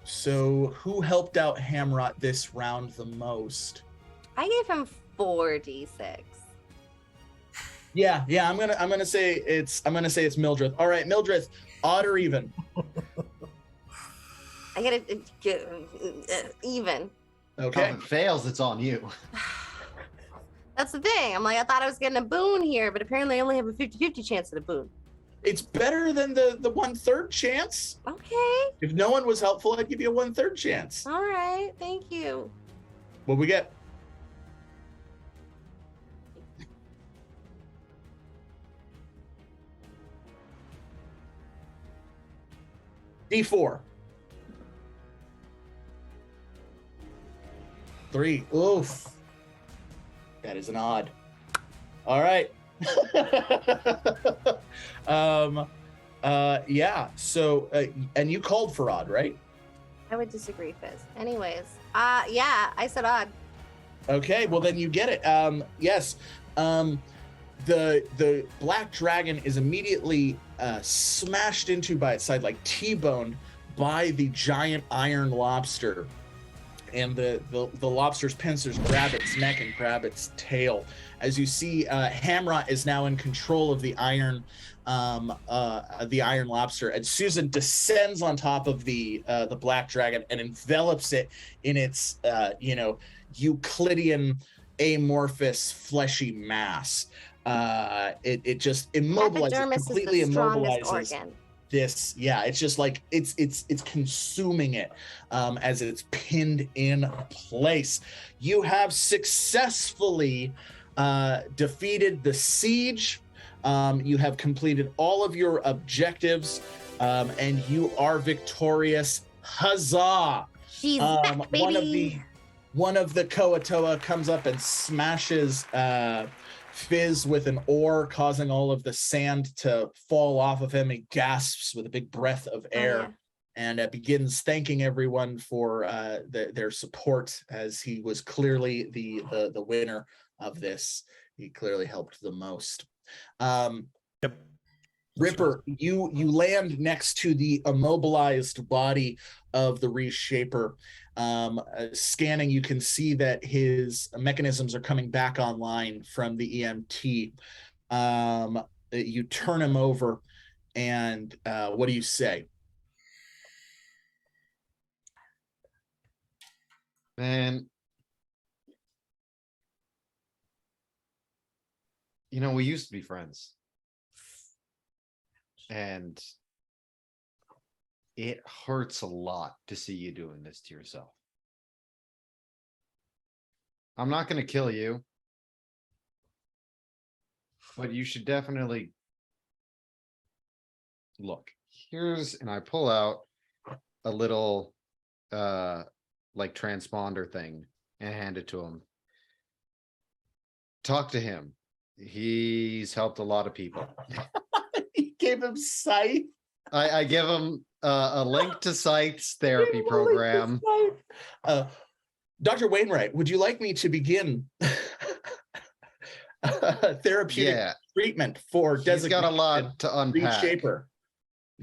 So who helped out Hamrot this round the most? I gave him 4d6. Yeah. I'm gonna say it's Mildreth. All right, Mildreth, odd or even? I gotta even. Okay. If it fails, it's on you. That's the thing. I'm like, I thought I was getting a boon here, but apparently I only have a 50-50 chance at a boon. It's better than the 1/3 chance. Okay. If no one was helpful, I'd give you a 1/3 chance. All right. Thank you. What we get? D4. 3. Oof. That is an odd. All right. Yeah. So, and you called for odd, right? I would disagree, Fizz. Anyways, yeah, I said odd. Okay. Well, then you get it. Yes. The black dragon is immediately smashed into by its side, like T-boned by the giant iron lobster. And the lobster's pincers grab its neck and grab its tail. As you see, Hamrot is now in control of the iron lobster, and Susan descends on top of the black dragon and envelops it in its Euclidean amorphous fleshy mass. It just immobilizes, Epidermis completely is the strongest immobilizes. organ. this, yeah, it's just like it's consuming it as it's pinned in place. You have successfully defeated the siege. You have completed all of your objectives, and you are victorious. Huzzah! She's back, baby. One of the Koatoa comes up and smashes Fizz with an oar, causing all of the sand to fall off of him. He gasps with a big breath of air and begins thanking everyone for their support, as he was clearly the winner of this. He clearly helped the most. Yep. Ripper, you land next to the immobilized body of the reshaper. Scanning, you can see that his mechanisms are coming back online from the EMT. You turn him over, and what do you say? Man, you know, we used to be friends. And it hurts a lot to see you doing this to yourself. I'm not going to kill you, but you should definitely look. And I pull out a little like transponder thing and hand it to him. Talk to him. He's helped a lot of people. You gave him sight. I give him a link to Sight's therapy program. Dr. Wainwright, would you like me to begin therapeutic treatment for He's got a lot to unpack. Reshaper?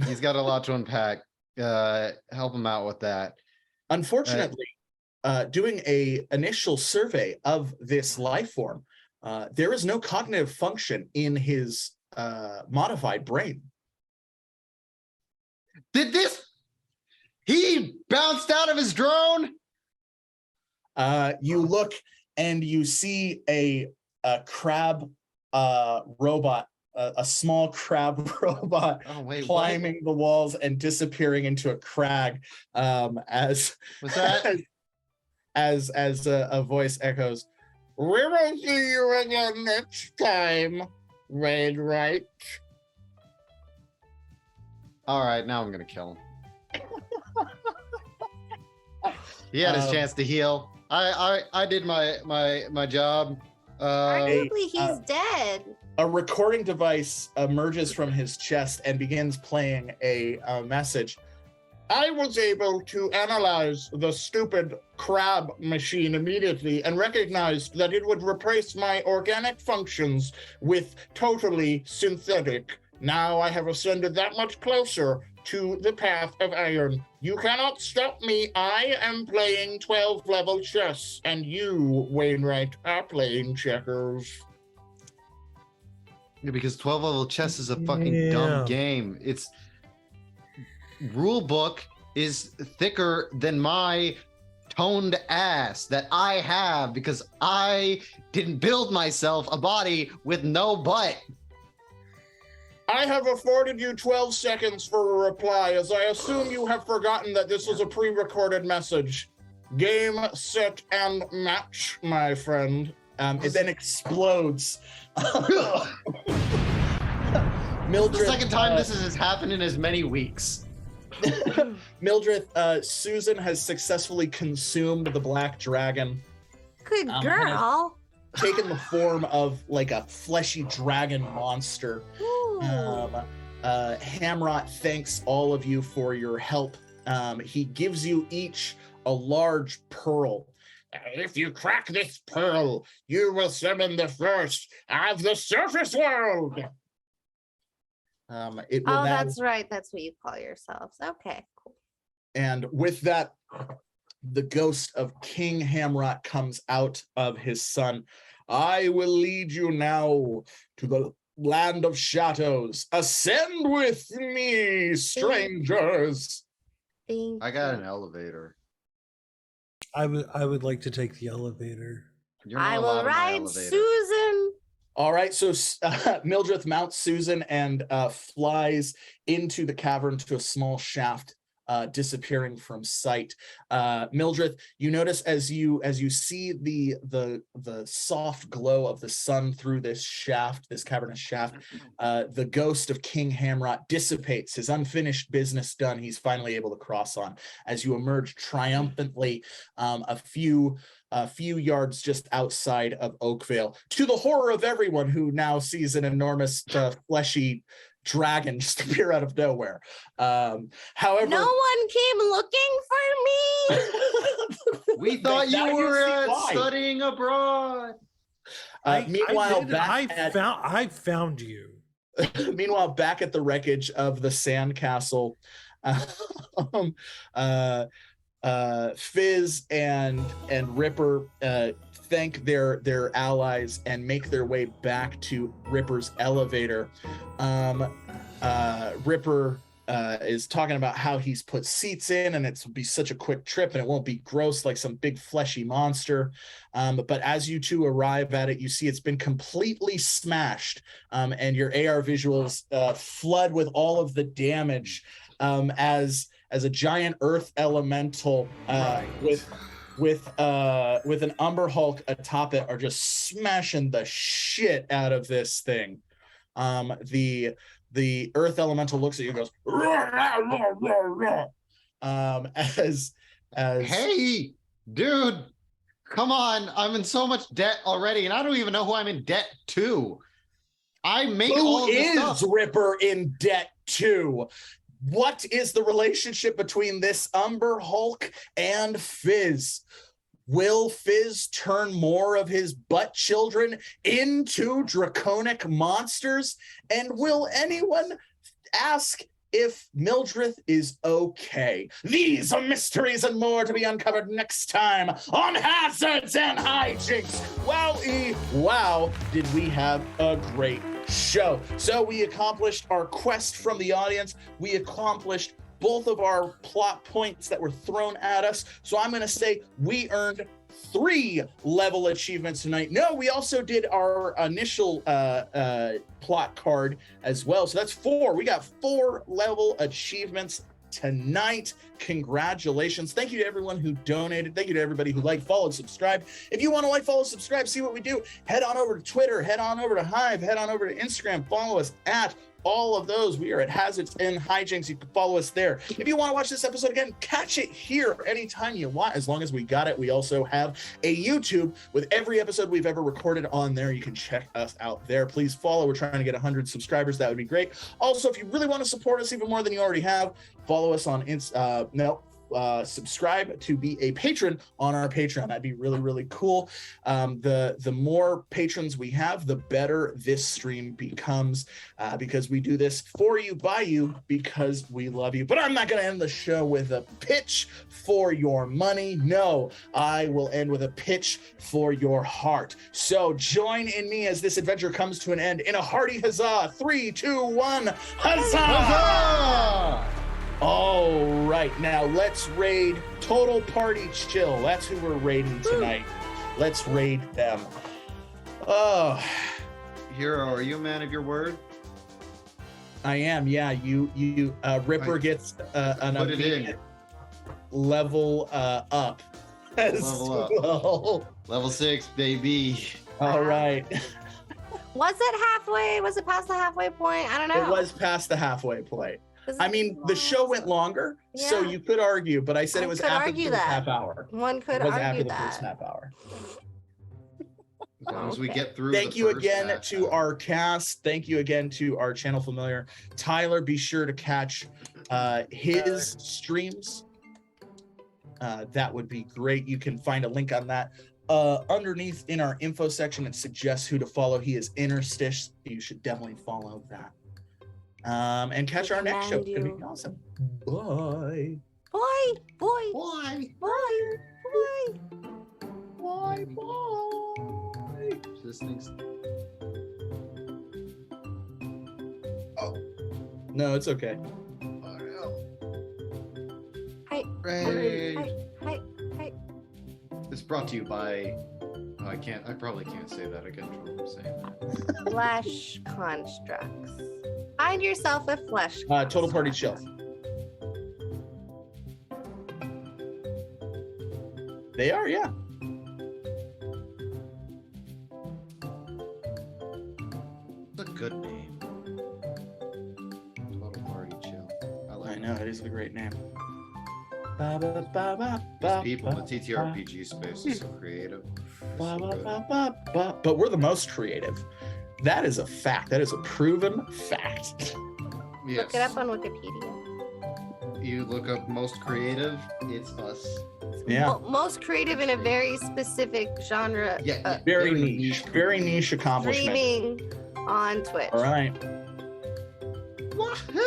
He's got a lot to unpack. Help him out with that. Unfortunately, doing a initial survey of this life form, there is no cognitive function in his modified brain. Did this? He bounced out of his drone? You look and you see a crab robot, a small crab robot climbing the walls and disappearing into a crag. As was that? as a voice echoes, We will see you again next time, Wainwright. All right, now I'm gonna kill him. He had his chance to heal. I did my job. Arguably, he's dead. A recording device emerges from his chest and begins playing a message. I was able to analyze the stupid crab machine immediately and recognized that it would replace my organic functions with totally synthetic. Now I have ascended that much closer to the path of iron. You cannot stop me. I am playing 12-level chess, and you, Wainwright, are playing checkers. Yeah, because 12-level chess is a fucking dumb game. Its rule book is thicker than my toned ass that I have because I didn't build myself a body with no butt. I have afforded you 12 seconds for a reply, as I assume you have forgotten that this was a pre-recorded message. Game, set, and match, my friend. It then explodes. Mildreth, the second time this has happened in as many weeks. Mildreth, Susan has successfully consumed the black dragon. Good girl. Taken the form of like a fleshy dragon monster. Hamrot thanks all of you for your help. He gives you each a large pearl. If you crack this pearl, you will summon the first of the surface world. That's right. That's what you call yourselves. Okay, cool. And with that, the ghost of King Hamrot comes out of his son. I will lead you now to the land of shadows. Ascend with me, strangers. I got an elevator. I would like to take the elevator. You're I not will allowed in my ride elevator. Susan. All right, so Mildreth mounts Susan and flies into the cavern to a small shaft, disappearing from sight. Mildreth, you notice as you see the soft glow of the sun through this shaft, this cavernous shaft, the ghost of King Hamrot dissipates. His unfinished business done, he's finally able to cross on as you emerge triumphantly a few yards just outside of Oakvale, to the horror of everyone who now sees an enormous fleshy dragon just appear out of nowhere. However, no one came looking for me. We thought you were studying abroad. Meanwhile, I found you. Meanwhile, back at the wreckage of the sandcastle, Fizz and Ripper thank their allies and make their way back to Ripper's elevator. Ripper is talking about how he's put seats in and it's will be such a quick trip and it won't be gross like some big fleshy monster. But as you two arrive at it, you see it's been completely smashed, and your AR visuals flood with all of the damage as a giant earth elemental with an Umber Hulk atop it are just smashing the shit out of this thing. The earth elemental looks at you and goes, as hey, dude, come on! I'm in so much debt already, and I don't even know who I'm in debt to. I make all of this stuff. Who is Ripper in debt to? What is the relationship between this Umber Hulk and Fizz? Will Fizz turn more of his butt children into draconic monsters? And will anyone ask if Mildreth is okay? These are mysteries and more to be uncovered next time on Hazards and Hijinks. Wowie, wow, did we have a great show. So we accomplished our quest from the audience. We accomplished both of our plot points that were thrown at us. So I'm going to say we earned 3 level achievements tonight. No, we also did our initial plot card as well. So that's 4. We got 4 level achievements tonight. Congratulations. Thank you to everyone who donated. Thank you to everybody who liked, followed, subscribed. If you want to like, follow, subscribe, see what we do, head on over to Twitter, head on over to Hive, head on over to Instagram, follow us at all of those. We are at Hazards and Hijinks. You can follow us there. If you want to watch this episode again, catch it here anytime you want, as long as we got it. We also have a YouTube with every episode we've ever recorded on there. You can check us out there. Please follow. We're trying to get 100 subscribers. That would be great. Also, if you really want to support us even more than you already have, follow us on subscribe to be a patron on our Patreon. That'd be really, really cool. The more patrons we have, the better this stream becomes, because we do this for you, by you, because we love you. But I'm not going to end the show with a pitch for your money. No, I will end with a pitch for your heart. So join in me as this adventure comes to an end in a hearty huzzah. 3, 2, 1, huzzah! Huzzah! All right, now let's raid Total Party Chill. That's who we're raiding tonight. Let's raid them. Oh, Hero, are you a man of your word? I am. Yeah, you. Ripper gets an Put it in. immediate level up. Level up. Well. Level 6, baby. All right. Was it halfway? Was it past the halfway point? I don't know. It was past the halfway point. I mean, the show went longer, so Yeah. you could argue, but I said it was could after the argue first that. half hour. One could It was argue after the first that. half hour. As long as we get through. Thank the you first again half to hour. our cast. Thank you again to our channel familiar, Tyler. Be sure to catch his streams. That would be great. You can find a link on that underneath in our info section. It suggests who to follow. He is Interstish. You should definitely follow that. And catch our next show. It's gonna be awesome. Bye. Boy, boy, Why? boy, boy. Bye. This thing's. No, it's okay. Hi, Hooray. hi, hi, hi. It's brought to you by I can't. I probably can't say that. I get in trouble for saying that. Flesh constructs. Find yourself a flesh. Total party chill. They are, yeah. It's a good name. Total party chill. I I like know, it is a great name. These people in the TTRPG space are so creative. They're so good. But we're the most creative. That is a fact. That is a proven fact. Yes. Look it up on Wikipedia. You look up most creative, it's us. Yeah. Most creative in a very specific genre. Yeah, Very niche. Very niche accomplishment. Streaming on Twitch. All right.